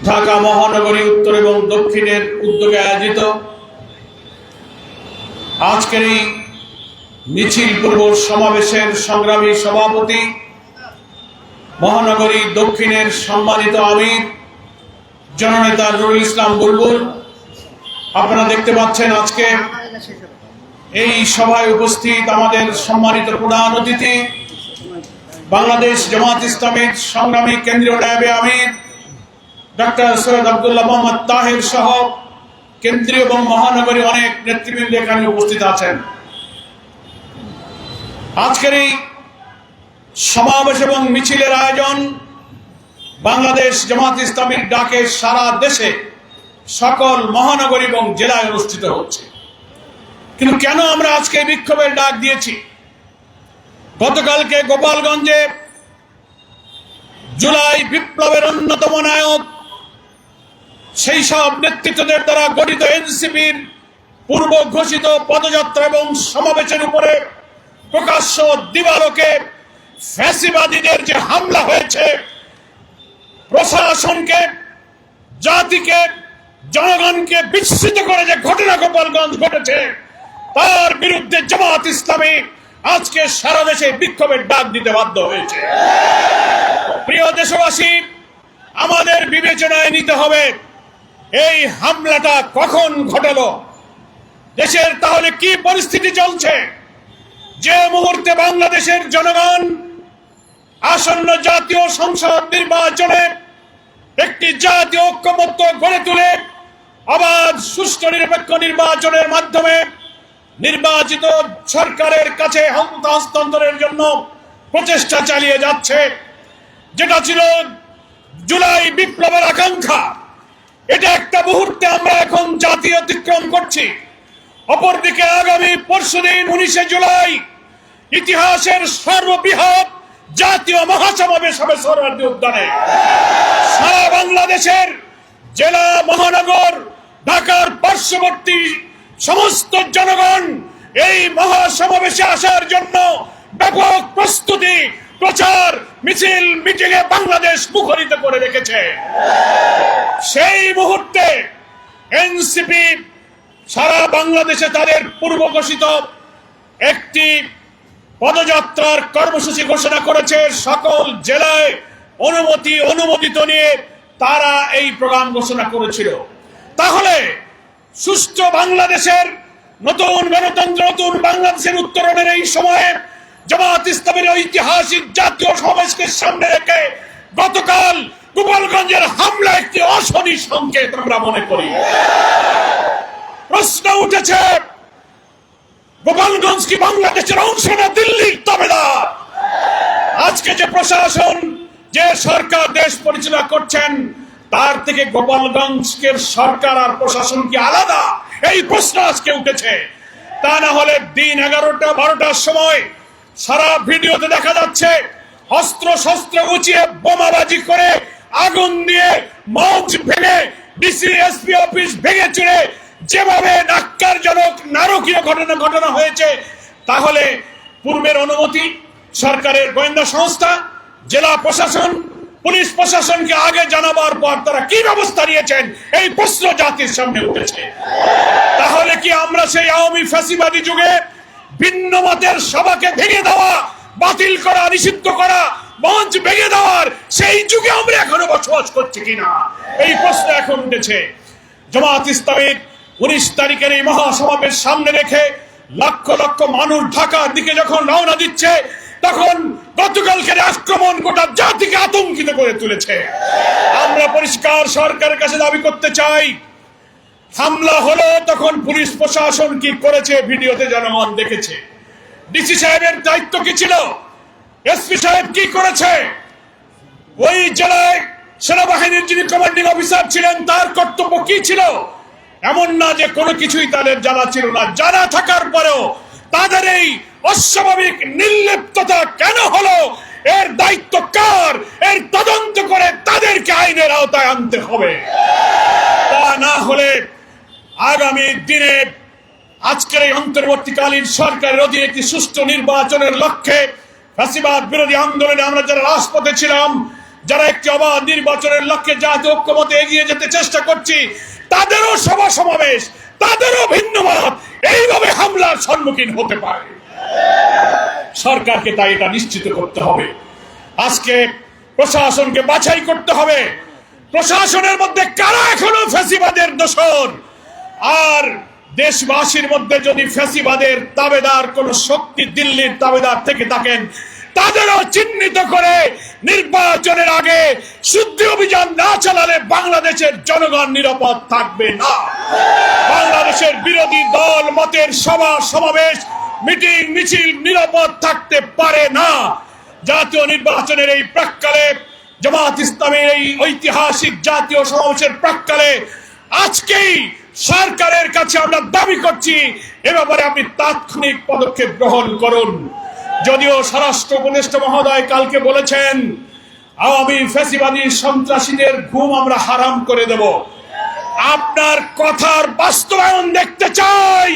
ঢাকা মহানগরী উত্তর এবং দক্ষিণের উদ্যোগে আয়োজিত আজকের এই মিছিল পূর্ব সমাবেশের সংগ্রামী সভাপতি, মহানগরী দক্ষিণের সম্মানিত আমির জননেতা নুরুল ইসলাম বুলবুল, আপনারা দেখতে পাচ্ছেন আজকে এই সভায় উপস্থিত আমাদের সম্মানিত প্রধান অতিথি বাংলাদেশ জামাত ইসলামীর সংগ্রামী কেন্দ্রীয় নায়েবে আমির ডক্টর সৈয়দ আব্দুল্লাহ মোহাম্মদ তাহের সহ কেন্দ্রীয় এবং মহানগরী অনেক নেতৃবৃন্দ এখানে উপস্থিত আছেন। আজকের এই সমাবেশ এবং মিছিলের আয়োজন বাংলাদেশ জামাত ইসলামীর ডাকে সারা দেশে সকল মহানগরী এবং জেলায় অনুষ্ঠিত হচ্ছে। কিন্তু কেন আমরা আজকে বিক্ষোভের ডাক দিয়েছি? গতকালকে গোপালগঞ্জে জুলাই বিপ্লবের অন্যতম নায়ক, সেই সব নেতৃত্বদের দ্বারা গঠিত এনসিপির পূর্ব ঘোষিত পদযাত্রা এবং সমাবেশের উপরে প্রকাশ্য দিবালোকে ফ্যাসিবাদীদের যে হামলা হয়েছে, প্রশাসনকে, জাতিকে, জনগণকে বিস্মিত করে যে ঘটনা গোপালগঞ্জ ঘটেছে, তার বিরুদ্ধে জামাত ইসলামী আজকে সারা দেশে বিক্ষোভের ডাক দিতে বাধ্য হয়েছে। প্রিয় দেশবাসী, আমাদের বিবেচনায় নিতে হবে এই হামলাটা কখন ঘটলো, দেশের তাহলে কি পরিস্থিতি চলছে। যে মুহূর্তে বাংলাদেশের জনগণ আসন্ন জাতীয় সংসদ নির্বাচনে একটি জাতীয় ঐক্যমত্য গড়ে তুলে অবাধ সুষ্ঠু নিরপেক্ষ নির্বাচনের মাধ্যমে নির্বাচিত সরকারের কাছে ক্ষমতা হস্তান্তরের জন্য প্রচেষ্টা চালিয়ে যাচ্ছে, যেটা ছিল জুলাই বিপ্লবের আকাঙ্ক্ষা, এটা একটা মুহূর্তে আমরা এখন জাতি অতিক্রম করছি। অপরদিকে আগামী পরশুদিন 19শে জুলাই ইতিহাসের সর্ববৃহৎ জাতীয় মহাসমাবেশ হবে সোহরাওয়ার্দী উদ্যানে। সারা বাংলাদেশের জেলা, মহানগর, ঢাকার পার্শ্ববর্তী সমস্ত জনগণ এই মহাসমাবেশে আসার জন্য ব্যাপক প্রস্তুতি, প্রচার, মিছিল, মিটিংয়ে বাংলাদেশ মুখরিত করে রেখেছে। সেই মুহূর্তে এনসিপি সারা বাংলাদেশে তাদের পূর্ব ঘোষিত একটি পদযাত্রার কর্মসূচি ঘোষণা করেছে। সকল জেলায় অনুমোদিত নিয়ে তারা এই প্রোগ্রাম ঘোষণা করেছিল। তাহলে সুষ্ঠু বাংলাদেশের নতুন গণতন্ত্র, নতুন বাংলাদেশের উত্তরণের এই সময়ে জামাত ইসলামের ঐতিহাসিক জাতীয় সমাবেশকে সামনে রেখে গতকাল গোপালগঞ্জের হামলা একটি অশনি সংকেত আমরা মনে করি। প্রশ্ন উঠেছে, গোপালগঞ্জ কি বাংলাদেশের অংশ না দিল্লির দাবিদার? আজকে যে প্রশাসন, যে সরকার দেশ পরিচালনা করছেন, তার থেকে গোপালগঞ্জের সরকার আর প্রশাসন কি আলাদা? এই প্রশ্ন আজকে উঠেছে। তা না হলে দিন 11টা-12টার সময় সারা ভিডিওতে দেখা যাচ্ছে অস্ত্র শস্ত্র গুছিয়ে বোমাবাজি করে, আগুন দিয়ে, মঞ্চ ভেঙে, ডিসি এসপি অফিস ভেঙে চুরে যেভাবে ন্যাক্কারজনক নারকীয় ঘটনা হয়েছে, তাহলে পূর্বের অনুমতি সরকারের গোয়েন্দা সংস্থা, জেলা প্রশাসন, পুলিশ প্রশাসনকে আগে জানাবার পর তারা কি ব্যবস্থা নিয়েছেন, এই প্রশ্ন জাতির সামনে উঠেছে। তাহলে কি আমরা সেই আওয়ামী ফ্যাসিবাদী যুগে ভিন্ন মতের সভাকে ভেঙে দেওয়া, বাতিল করা, নিষিদ্ধ করা, মঞ্চ ভেঙে দেওয়ার সেই যুগে আমরা এখনো বসবাস করছি কিনা, এই প্রশ্ন এখন উঠেছে। জামাত ইসলামের 19 তারিখের এই মহাসমাবেশ সামনে রেখে লক্ষ লক্ষ মানুষ ঢাকার দিকে যখন রওনা দিচ্ছে, তখন গতকালকের আক্রমণ গোটা জাতিকে আতঙ্কিত করে তুলেছে। আমরা পরিষ্কার সরকারের কাছে দাবি করতে চাই, হামলা হলো তখন পুলিশ প্রশাসন কি করেছে ভিডিওতে জনগণ দেখেছে। ডিসি সাহেবের দায়িত্ব কি ছিল? এসপি সাহেব কি করেছে? ওই জেলায় সেনাবাহিনীর যিনি কমান্ডিং অফিসার ছিলেন তার কর্তব্য কি ছিল? এমন না যে কোনো কিছুই তাদের জানা ছিল না। জানা থাকার পরেও তাদের এই অস্বাভাবিক নির্লিপ্ততা কেন হলো, এর দায়িত্ব কার? এর তদন্ত করে তাদেরকে আইনের আওতায় আনতে হবে। তা না হলে আগামী দিনে আজকের এই অন্তর্বর্তীকালীন সরকারের অধীনে একটি সুষ্ঠু নির্বাচনের লক্ষ্যে ফ্যাসিবাদ বিরোধী আন্দোলনে আমরা যারা রাজপথে ছিলাম, যারা একটি অবাধ নির্বাচনের লক্ষ্যে জাতীয় ঐক্যমতে এগিয়ে যেতে চেষ্টা করছি, তাদেরও সভা সমাবেশ, তাদেরও ভিন্ন মত এইভাবে হামলার সম্মুখীন হতে পারে। সরকারকে তাই এটা নিশ্চিত করতে হবে। আজকে প্রশাসনকে বাছাই করতে হবে, প্রশাসনের মধ্যে কারা এখনো ফ্যাসিবাদের দোসর, আর দেশবাসীর মধ্যে যদি ফ্যাসিবাদের তাবেদার কোন শক্তি দিল্লির তাবেদার থেকে থাকেন, তাদেরও চিহ্নিত করে নির্বাচনের আগে শুদ্ধি অভিযান না চালালে বাংলাদেশের জনগণ নিরাপদ থাকবে না। বাংলাদেশের বিরোধী দল মতের সভা সমাবেশ, মিটিং, মিছিল নিরাপদ থাকতে পারে না। জাতীয় নির্বাচনের এই প্রাক্কালে, জামাত ইসলামের এই ঐতিহাসিক জাতীয় সমাবেশের প্রাক্কালে আজকেই সরকারের কাছে আমরা দাবি করছি, এ ব্যাপারে আপনি তাৎক্ষণিক পদক্ষেপ গ্রহণ করুন। যদিও স্বরাষ্ট্র উপদেষ্টা মহোদয় কালকে বলেছেন আওয়ামী ফ্যাসিবাদী সন্ত্রাসীদের ঘুম আমরা হারাম করে দেব, আপনার কথার বাস্তবায়ন দেখতে চাই।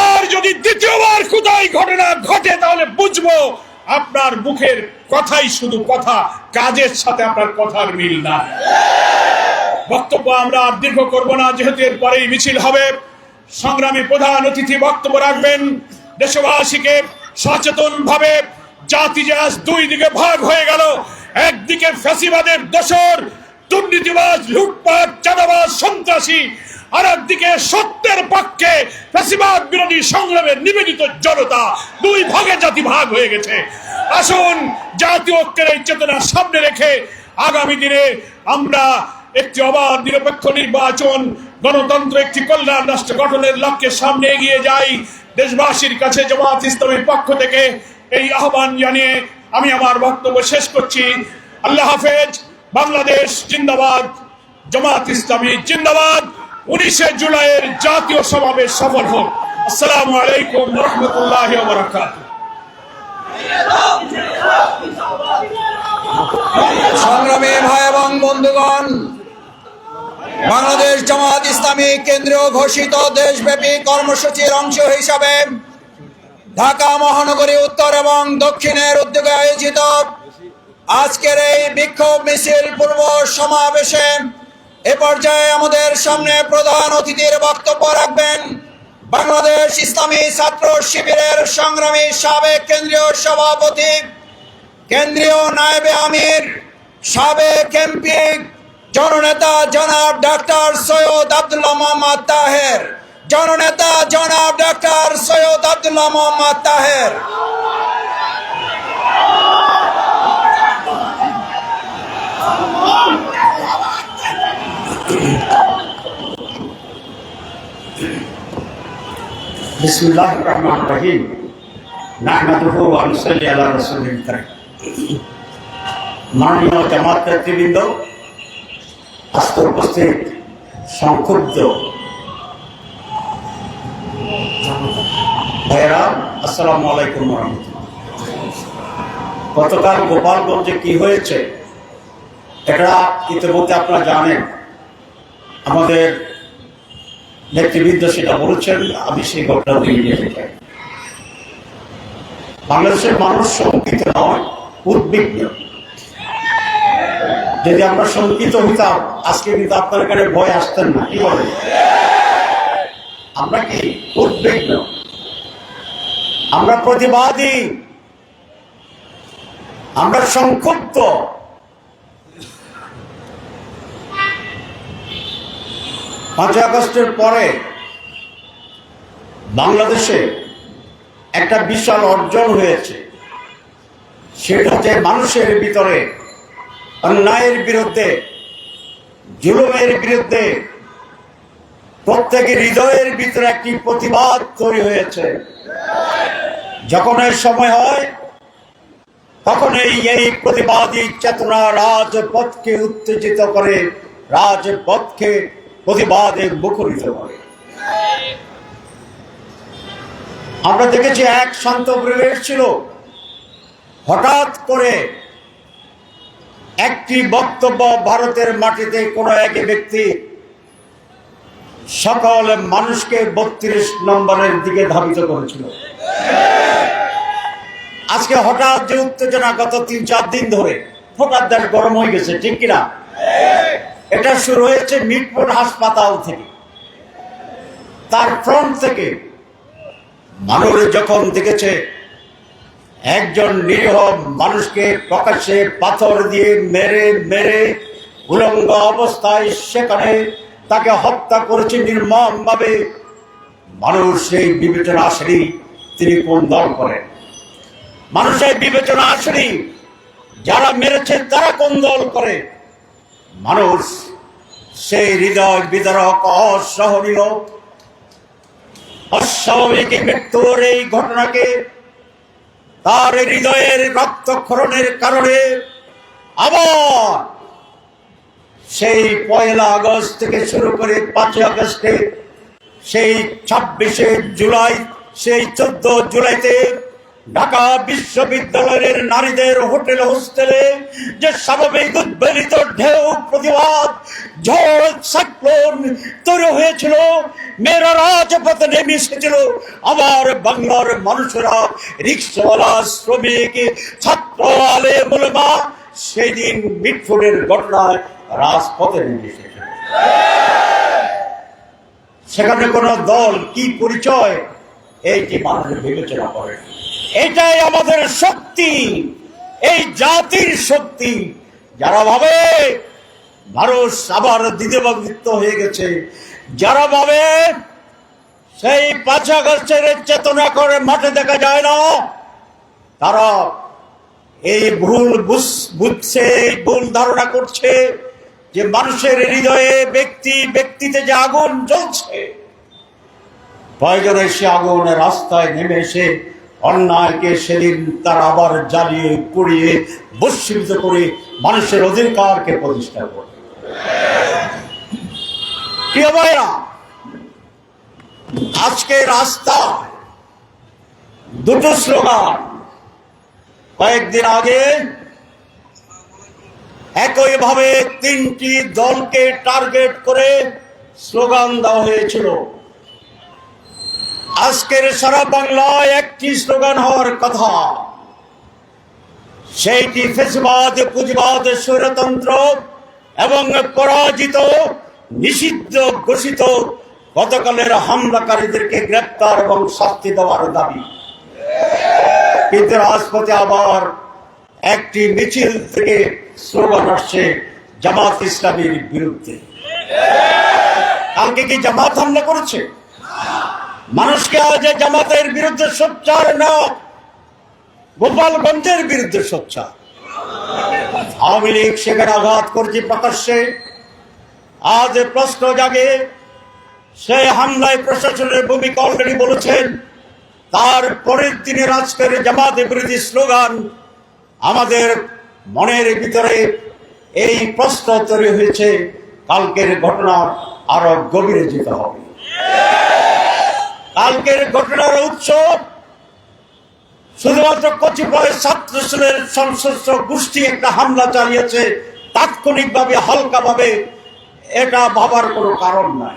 আর যদি দ্বিতীয়বার কোথায় ঘটনা ঘটে, তাহলে বুঝবো আপনার মুখের কথাই শুধু কথা, কাজের সাথে আপনার কথার মিল না। বক্তব্য আমরা আর দীর্ঘ করবো না, যেহেতু এর পরেই মিছিল হবে। সংগ্রামী প্রধান অতিথি বক্তব্য রাখবেন। দেশবাসীকে সচেতন ভাবে, জাতি যে আজ দুই দিকে ভাগ হয়ে গেল, একদিকে ফ্যাসিবাদের দোসর, দুর্নীতিবাজ, লুটপাট, চাঁদাবাজ, সন্ত্রাসী, আর একদিকে সত্যের পক্ষে ফ্যাসিবাদ বিরোধী সংগ্রামের নিবেদিত জনতা, দুই ভাগে জাতি ভাগ হয়ে গেছে। আসুন জাতীয় ঐক্যের এই চেতনা সামনে রেখে আগামী দিনে আমরা একটি অবাধ নিরপেক্ষ নির্বাচন, গণতন্ত্র, একটি কল্যাণ রাষ্ট্র গঠনের লক্ষ্যে সামনে এগিয়ে যাই। দেশবাসীর কাছে জামাত ইসলামের পক্ষ থেকে এই আহ্বান জানিয়ে আমি আমার বক্তব্য শেষ করছি। আল্লাহ হাফেজ। বাংলাদেশ জিন্দাবাদ, জামাত ইসলামী জিন্দাবাদ। 19 জুলাইয়ের জাতীয় সমাবেশ সফল হোক। আসসালামু আলাইকুম ওয়া রাহমাতুল্লাহি ওয়া বারাকাতুহু। সংগ্রামী ভাই এবং বন্ধুগণ, বাংলাদেশ জামাত ইসলামী কেন্দ্রীয় ঘোষিত দেশব্যাপী কর্মসূচির অংশ হিসাবে ঢাকা মহানগরী উত্তর এবং দক্ষিণের উদ্যোগে আয়োজিত আজকের এই বিক্ষোভ মিছিল পূর্ব সমাবেশে এ পর্যায়ে আমাদের সামনে প্রধান অতিথির বক্তব্য রাখবেন বাংলাদেশ ইসলামী ছাত্র শিবিরের সংগ্রামী সাবেক কেন্দ্রীয় সভাপতি, কেন্দ্রীয় নায়েবে আমির, সাবেক এমপি, জননেতা জনাব ডক্টর সৈয়দ আব্দুল্লাহ মোহাম্মদ তাহের। জননেতা জনাব ডক্টর সৈয়দ আব্দুল্লাহ মোহাম্মদ তাহের। बिस्मिल्लाहिर रहमानिर रहीम नाहमादुहु व नुसल्ली अला रसूलिल करीम। माननीय জামাত নেতৃবৃন্দ, আজকে উপস্থিত সংক্ষুব্ধ ভাইয়েরা, আসসালামু আলাইকুম ওয়া রাহমাতুল্লাহ। গতকাল গোপালগঞ্জে কি হয়েছে এটা ইতিমধ্যে আপনারা জানেন। আমাদের নেতৃবৃন্দ সেটা বলছেন, আমি সেই ঘটনা দিয়ে যেতে চাই। বাংলাদেশের মানুষ শঙ্কিত নয়, উদ্বিগ্ন। যদি আমরা শঙ্কিত হইতাম আজকে কিন্তু আপনার এখানে ভয় আসতেন না। কি বলে? আমরা কি উদ্বিগ্ন? আমরা প্রতিবাদী, আমরা সংক্ষুব্ধ। 5 আগস্টের পরে বাংলাদেশে একটা বিশাল অর্জন হয়েছে, সেটা হচ্ছে মানুষের ভিতরে অন্যায়ের বিরুদ্ধে, জুলুমের বিরুদ্ধে প্রত্যেকের হৃদয়ের ভিতরে একটি প্রতিবাদ তৈরি হয়েছে। যখন এর সময় হয় তখন এই প্রতিবাদী চেতনা রাজপথকে উত্তেজিত করে, রাজপথকে প্রতিবাদে মুখরিত করে। আমরা দেখেছি এক শান্ত পরিবেশ ছিল, হঠাৎ করে একটি বক্তব্য ভারতের মাটিতে কোনো এক ব্যক্তি সকল মানুষকে 32 নম্বরের দিকে ধাবিত করেছিল। আজকে হঠাৎ যে উত্তেজনা গত 3-4 দিন ধরে হঠাৎ দেশ গরম হয়ে গেছে, ঠিক কিনা? এটা শুরু হয়েছে মিরপুর হাসপাতাল থেকে, তার ফ্রন্ট থেকে। মানুষ যখন দেখেছে একজন নিরীহ মানুষকে প্রকাশ্যে পাথর দিয়ে মেরে মেরে উলঙ্গ অবস্থায় সেখানে তাকে হত্যা করেছে নির্মমভাবে, মানুষ সেই বিবেচনা আসেনি তিনি কোন দল করেন। মানুষের বিবেচনা আসেনি যারা মেরেছে তারা কোন দল করে। মানুষ সেই হৃদয় বিদারক, অসহনীয়, অস্বাভাবিক মৃত্যুর এই ঘটনাকে তার হৃদয়ের রক্তক্ষরণের কারণে আবার সেই 1 আগস্ট থেকে শুরু করে 5 আগস্টে, সেই 26 জুলাই, সেই 14 জুলাইতে ঢাকা বিশ্ববিদ্যালয়ের নারীদের হোটেল হোস্টেলে যে স্বাভাবিক উদ্বেলিত ঢেউ প্রতিবাদ, ঝড়, সাইক্লোন তৈরি হয়েছিল, মেয়েরা রাজপথে নেমে এসেছিল। আবার বাংলার মানুষেরা, রিক্সাওয়ালা, শ্রমিক, ছাত্র, আলেম ওলামা সেই দিন মিটফুটের ঘটনায় রাজপথে নেমে এসেছিল। সেখানে কোন দল কি পরিচয় এইটি মানুষ বিবেচনা করে। এটাই আমাদের শক্তি, এই জাতির শক্তি। যারা ভাবে মানুষ আবার দ্বিধাবিভক্ত হয়ে গেছে, যারা ভাবে সেই 5 আগস্টের চেতনা করে মাঠে দেখা যায় না, তারা এই ভুল বুঝছে, এই ভুল ধারণা করছে যে মানুষের হৃদয়ে ব্যক্তিতে যে আগুন জ্বলছে, প্রয়োজনে সে আগুনের রাস্তায় নেমে এসে অন্যায়কে সেদিন তারা আবার জ্বালিয়ে পুড়িয়ে বস্মীভূত করে মানুষের অধিকারকে প্রতিষ্ঠা করে। প্রিয় ভাইরা, আজকে রাস্তায় দুটো স্লোগান, কয়েকদিন আগে একইভাবে 3টি দলকে টার্গেট করে স্লোগান দেওয়া হয়েছিল। আজকের সারা বাংলায় একটি স্লোগান হওয়ার কথা, সেইটি ফ্যাসিবাদ, পুঁজিবাদ, স্বৈরতন্ত্র এবং পরাজিত নিষিদ্ধ ঘোষিত গতকালের হামলাকারীদেরকে গ্রেপ্তার এবং শাস্তি দেওয়ার দাবি। কিন্তু রাজপথে আবার একটি মিছিল থেকে স্লোগান আসছে জামাত ইসলামীর বিরুদ্ধে। কালকে কি জামাত হামলা করেছে? মানুষকে আজ জামাতের বিরুদ্ধে সোচ্চার না, গোপালগঞ্জের বিরুদ্ধে সোচ্চার। আওয়ামী লীগ সেখানে আঘাত করছে প্রকাশ্যে। আজ প্রশ্ন জাগে, সেই হামলায় প্রশাসনের ভূমিকা অলরেডি বলেছেন, তার পরের দিনের আজকের জামাতের বিরোধী স্লোগান, আমাদের মনের ভিতরে এই প্রশ্ন তৈরি হয়েছে, কালকের ঘটনা আরো গভীরে যেতে হবে। কালকের ঘটনার উৎস শুধুমাত্র কতিপয় ছাত্রলীগের সশস্ত্র গোষ্ঠী একটা হামলা চালিয়েছে তাৎক্ষণিকভাবে, হালকাভাবে, এটা ভাবার কোনো কারণ নাই।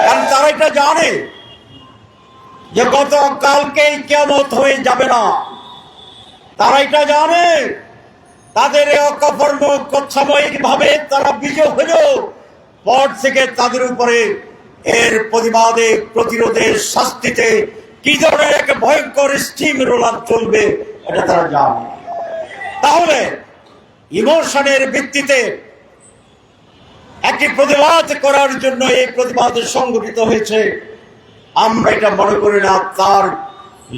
কারণ তারা এটা জানে যে গতকালকেই কিয়ামত হয়ে যাবে না। তারা এটা জানে তাদের অকর্ম সাময়িক ভাবে তারা বিজয় হলেও পর থেকে তাদের উপরে এর প্রতিবাদে, প্রতিরোধে, শাস্তিতে কি ধরনের এক ভয়ঙ্কর স্টিম রোলার চলবে এটা তারা জানে। তাহলে ইমোশনের ভিত্তিতে একটি প্রতিবাদ করার জন্য এই প্রতিবাদ সংগঠিত হয়েছে। আমরা এটা মনে করি না। তার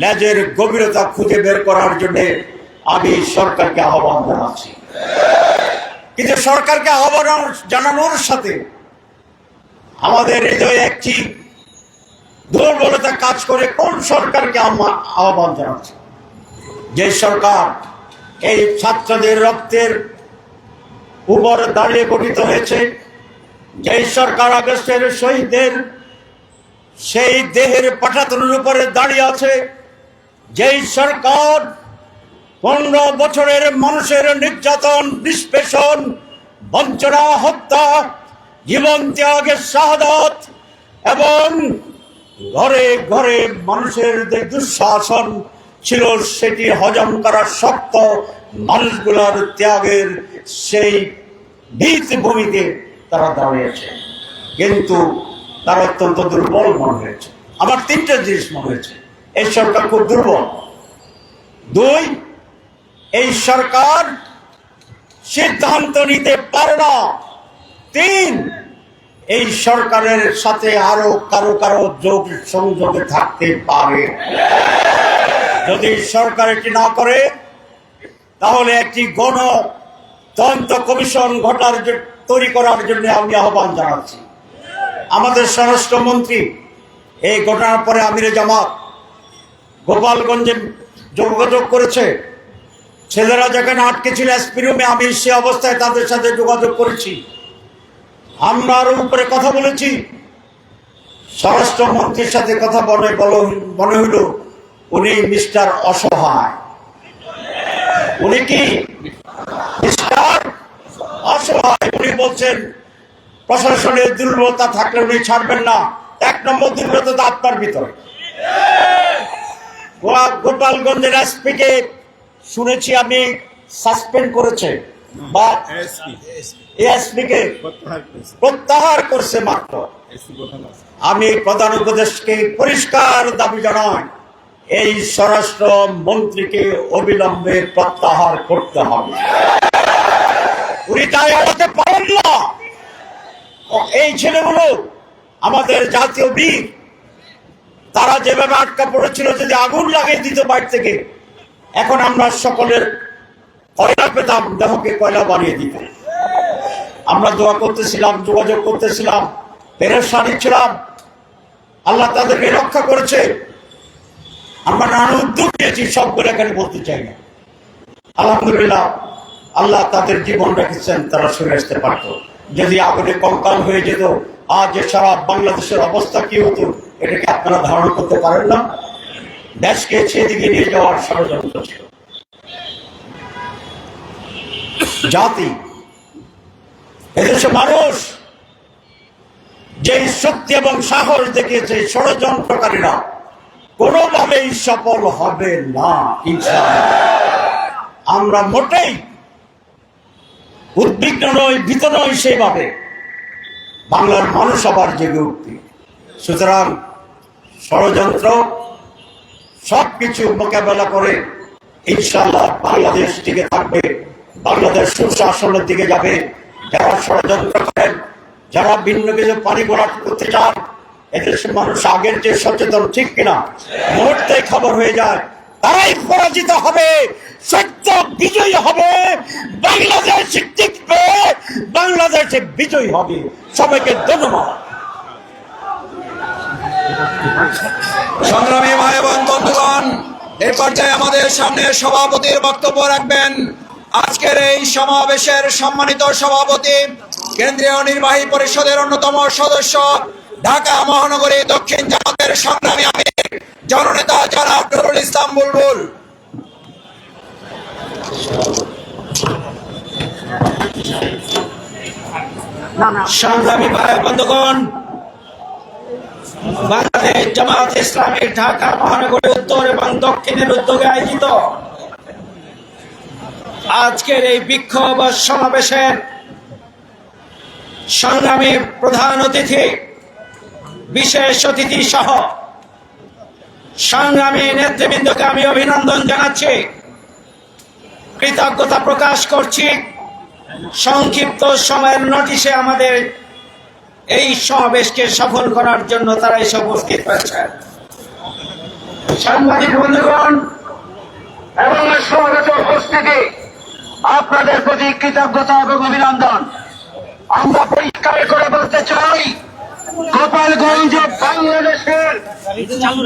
লেজের গভীরতা খুঁজে বের করার জন্য আমি সরকারকে আহ্বান জানাচ্ছি। কিন্তু সরকারকে আহ্বান জানানোর সাথে আমাদের হৃদয়ে একটি দুর্বলতা কাজ করে। কোন সরকারকে আহ্বান জানাচ্ছি? যে সরকার এই ছাত্রদের রক্তের উপর দাঁড়িয়ে গঠিত হয়েছে, যে সরকার আগস্টের শহীদদের সেই দেহের পাঠাতনের উপরে দাঁড়িয়ে আছে, যেই সরকার 15 বছরের মানুষের নির্যাতন, নিষ্পেষণ, বঞ্চনা, হত্যা, জীবন ত্যাগের শাহাদাত এবং ঘরে ঘরে মানুষের যে দুঃশাসন ছিল সেটি হজম করা শক্ত, মানুষগুলোর ত্যাগের সেই ভিত্তিভূমিতে তারা দাঁড়িয়েছে। কিন্তু তারা অত্যন্ত দুর্বল মনে হয়েছে। আমার 3টে জিনিস মনে হয়েছে, এই সরকার খুব দুর্বল। 2, এই সরকার সিদ্ধান্ত নিতে পারে না। 3, এই সরকারের সাথে আরো কারো যোগ সংযোগে থাকতে পারে। যদি সরকার এটি না করে তাহলে একটি গণতন্ত্র কমিশন তৈরি করার জন্য আমি আহ্বান জানাচ্ছি। আমাদের স্বরাষ্ট্রমন্ত্রী এই ঘটনার পরে আমিরে জামাত গোপালগঞ্জে যোগাযোগ করেছে। ছেলেরা যেখানে আটকে ছিল এসপি রুমে, আমি সে অবস্থায় তাদের সাথে যোগাযোগ করেছি। আমরার উপরে কথা বলেছি। স্বরাষ্ট্রমন্ত্রীর সাথে কথা মনে হইল উনি মিস্টার অসহায়। উনি কি মিস্টার অসহায়? উনি বলছেন প্রশাসনের দুর্বলতা থাকলে উনি ছাড়বেন না। 1 নম্বর দুর্বলতা আপনার ভিতরে। গোপালগঞ্জের এসপিকে শুনেছি আমি সাসপেন্ড করেছে বা এসপিকে প্রত্যাহার করছে মাত্র। আমি প্রধান উপদেশকে পরিষ্কার দাবি জানাই, এই স্বরাষ্ট্র মন্ত্রীকে অবিলম্বে প্রত্যাহার করতে হবে। উনি তাই এড়াতে পারেন না। এই ছেলেগুলো আমাদের জাতীয় বীর, তারা যেভাবে আটকা পড়েছিল, যদি আগুন লাগিয়ে দিত বাইরে থেকে, এখন আমরা সকলের কয়লা পেতাম, দেহকে কয়লা বানিয়ে দিত। আমরা দোয়া করতেছিলাম, যোগাযোগ করতেছিলাম, পেরেশানি ছিলাম। আল্লাহ তাদেরকে রক্ষা করেছে। আমরা নানা উদ্যোগ নিয়েছি, সবগুলো এখানে বলতে চাই না। আলহামদুলিল্লাহ, আল্লাহ তাদের জীবন রেখেছেন, তারা সরে আসতে পারত। যদি আগুনে কঙ্কাল হয়ে যেত, আজ সারা বাংলাদেশের অবস্থা কি হতো এটাকে আপনারা ধারণা করতে পারেন না। দেশকে সেদিকে নিয়ে যাওয়ার ষড়যন্ত্র ছিল। জাতি, এদেশে মানুষ যে শক্তি এবং সাহস দেখিয়েছে, ষড়যন্ত্রকারীরা কোনোভাবেই সফল হবে না ইনশাআল্লাহ। আমরা মোটেই উদ্বিগ্ন নই, ভীত নই সেইভাবে। বাংলার মানুষ আবার জেগে উঠবে। সুতরাং ষড়যন্ত্র সবকিছু মোকাবেলা করে ইনশাআল্লাহ বাংলাদেশ টিকে থাকবে, বাংলাদেশ সুশাসনের দিকে যাবে। যারা ষড়যন্ত্র করেন, যারা ভিন্ন কিছু পানি ভরাট করতে চান, এদেশের মানুষ আগের যে সচেতন, ঠিক কিনা? মুহূর্তে খবর হয়ে যায়, তারাই পরাজিত হবে, সত্য বিজয়ী হবে, বাংলাদেশ টিকবে, বাংলাদেশে বিজয়ী হবে। সবাইকে ধন্যবাদ। সংগ্রামী ভাই এবং বন্ধুগণ, এই পর্যায়ে আমাদের সামনে সভাপতির বক্তব্য রাখবেন আজকের এই সমাবেশের সম্মানিত সভাপতি, কেন্দ্রীয় নির্বাহী পরিষদের অন্যতম সদস্য, ঢাকা মহানগরী দক্ষিণ জামাতের সংগ্রামী আমির জননেতা জনাব নুরুল ইসলাম বুলবুল। সংগ্রামী ভাই বন্ধুগণ, বাংলাদেশ জামাত ইসলামী ঢাকা মহানগরী উত্তর এবং দক্ষিণের উদ্যোগে আয়োজিত আজকের এই বিক্ষোভ সমাবেশের সংগ্রামী প্রধান অতিথি, বিশেষ অতিথি সহ সংগ্রামী নেতৃবৃন্দকে আমি অভিনন্দন জানাচ্ছি, কৃতজ্ঞতা প্রকাশ করছি। সংক্ষিপ্ত সময়ের নোটিশে আমাদের এই সমাবেশকে সফল করার জন্য তারা এসে উপস্থিত হয়েছেন। সাংবাদিক বন্ধুগণ এবং সমাবেশে উপস্থিতি, আপনাদের প্রতি কৃতজ্ঞতা এবং অভিনন্দন। আমরা পরিষ্কার করে বলতে চাই, গোপালগঞ্জ বাংলাদেশের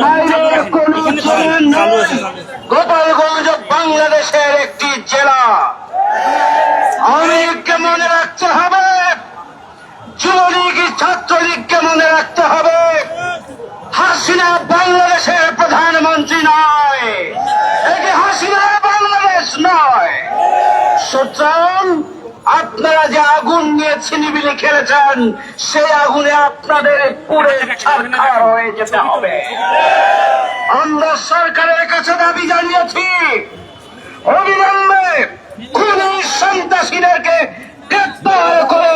বাইরের কোন জেলা নয়, গোপালগঞ্জ বাংলাদেশের একটি জেলা। অনেককে মনে রাখতে হবে, যুবলীগ ছাত্রলীগকে মনে রাখতে হবে, হাসিনা বাংলাদেশের প্রধানমন্ত্রী নয়, এটি হাসিনার বাংলাদেশ নয়। সুতরাং আপনারা যে আগুন নিয়ে ছিনিবিলি খেলেছেন, সেই আগুনে আপনাদের পুড়ে ছারখার হয়ে যেতে হবে। আমরা সরকারের কাছে দাবি জানিয়েছি, অবিলম্বে খুনি সন্ত্রাসীদেরকে গ্রেপ্তার করে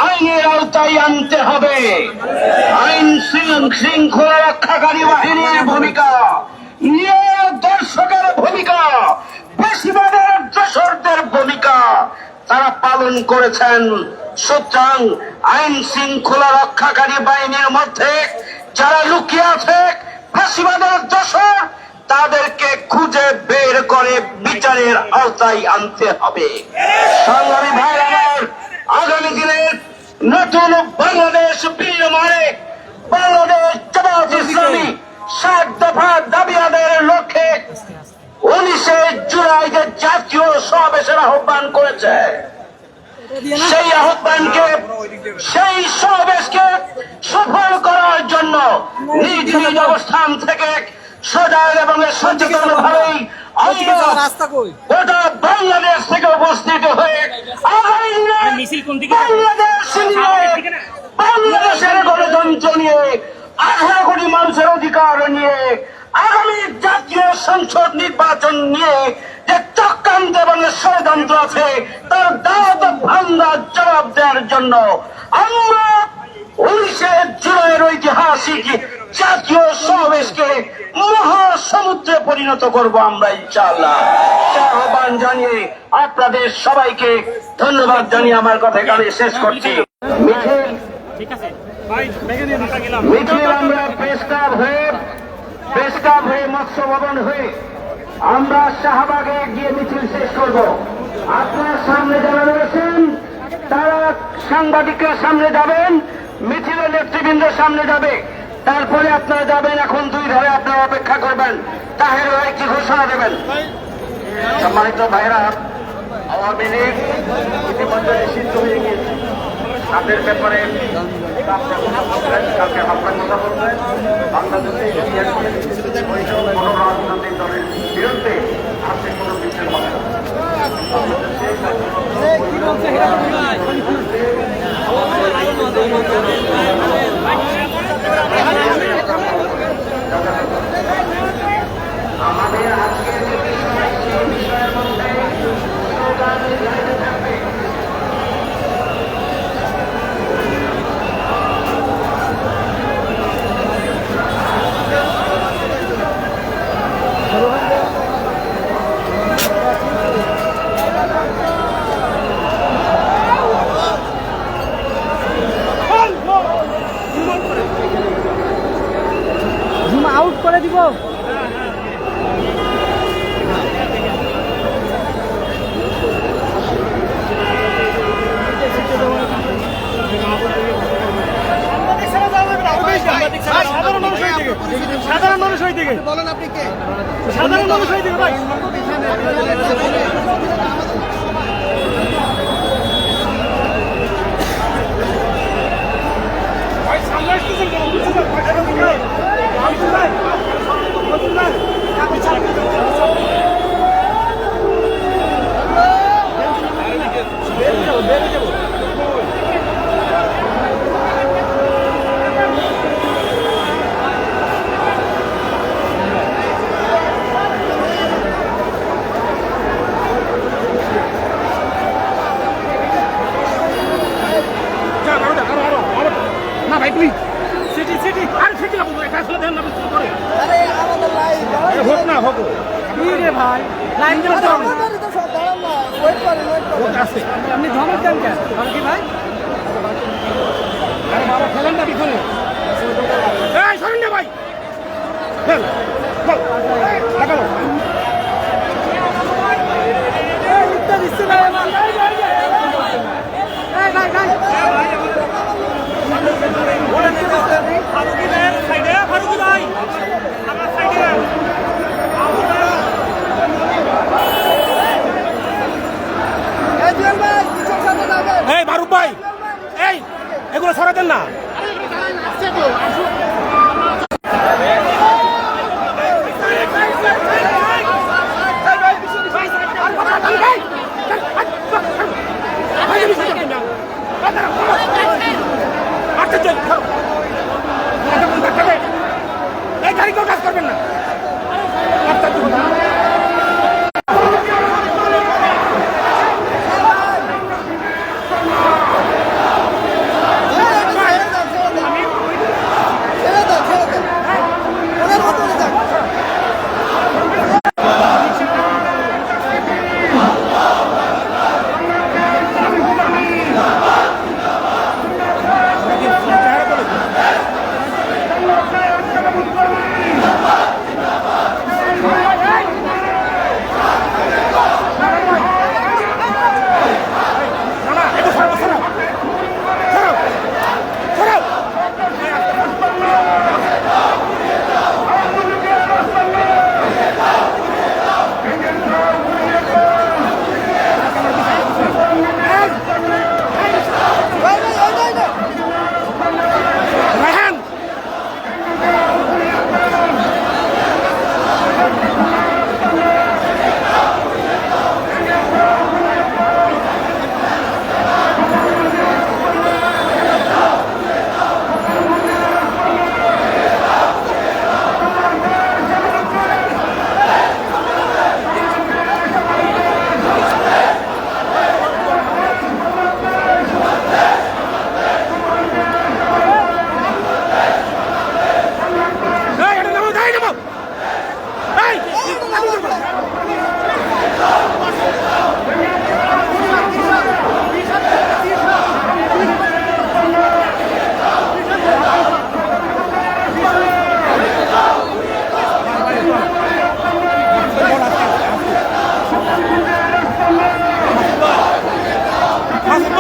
আইনের আওতায় আনতে হবে। আইন শৃঙ্খলা রক্ষাকারী বাহিনীর ভূমিকা, নিয়োগ দর্শকের ভূমিকা, বেশিরভাগের দোসরদের ভূমিকা তারা পালন করেছেন। সুতরাং আইন শৃঙ্খলা রক্ষাকারী বাহিনীর মধ্যে যারা লুকিয়ে আছে ফাঁসিবাদের দোষর, তাদেরকে খুঁজে বের করে বিচারের আওতায় আনতে হবে। সংগ্রামী ভাই আমার, আগামী দিনের নতুন বাংলাদেশ বিনির্মাণে বাংলাদেশ জামাত ইসলামী 7 দফা দাবি আদায়ের লক্ষ্যে 19 জুলাই যে জাতীয় সমাবেশের আহ্বান করেছে, সেই আহ্বানকে, সেই সমাবেশকে সফল করার জন্য নিজ নিজ অবস্থান থেকে সজাগ এবং সচেতন ভাবেই গোটা বাংলাদেশ থেকে উপস্থিত হয়ে বাংলাদেশের গণতন্ত্র নিয়ে, 18 কোটি মানুষের অধিকার নিয়ে, আগামী জাতীয় সংসদ নির্বাচন নিয়ে যে চক্রান্ত এবং ষড়যন্ত্র আছে, তার দাওয়াত ভাঙ্গার জবাব দেওয়ার জন্য আমরা 19 জুলাইয়ের ঐতিহাসিক জাতীয় সমাবেশকে মহাসমুদ্রে পরিণত করব আমরা ইনশাআল্লাহ। আহ্বান জানিয়ে আপনাদের সবাইকে ধন্যবাদ জানিয়ে আমার কথা এখানে শেষ করছি। মিছিল আমরা প্রেস ক্লাব হয়ে মৎস্য ভবন হয়ে আমরা শাহবাগে গিয়ে মিছিল শেষ করব। আপনার সামনে যারা রয়েছেন তারা সাংবাদিকরা সামনে যাবেন, মিছিলের নেতৃবৃন্দের সামনে যাবে। তারপরে আপনারা যাবেন। এখন 2 ধারে আপনারা অপেক্ষা করবেন, তাহের ভাই কি ঘোষণা দেবেন। সম্মানিত ভাইরা, আওয়ামী লীগ ইতিমধ্যে নিষিদ্ধ হয়ে গিয়েছে। তাদের ব্যাপারে কালকে আপনার কথা বলবেন। বাংলাদেশে কোনো রাজনৈতিক দলের বিরুদ্ধে আর্থিক কোনো বিচার হবে না। আমাদের আজকের বিষয়ের মধ্যে আউট করে দিব। সাধারণ মানুষ হয়ে থেকে বলেন, আপনি কে? সাধারণ মানুষ হয়ে থেকে ভাই সামনে আসতেছেন না ভাই, প্লিজ সিটি সিটি আর সিটি না বলবো, এটা আসলে দেন না বুঝতে পারে। আরে আমাদের লাইন হোক না হোক কি রে ভাই, লাইন দিতে হবে আমাদের তো সব দাঁড়ান না, ওয়েট করেন ওয়েট আছে। আপনি ধমক দেন কেন? আর কি ভাই, আরে বাবা খেলেন না পিছনে, এই সরেন না ভাই, খেল বল লাগাও, এই উত্তর দিচ্ছে ভাই, এই ভাই ভাই এই মারুফ ভাই, এই এগুলো সরা দেন না। এই গাড়ি কেউ কাজ করবেন না।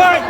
Bye.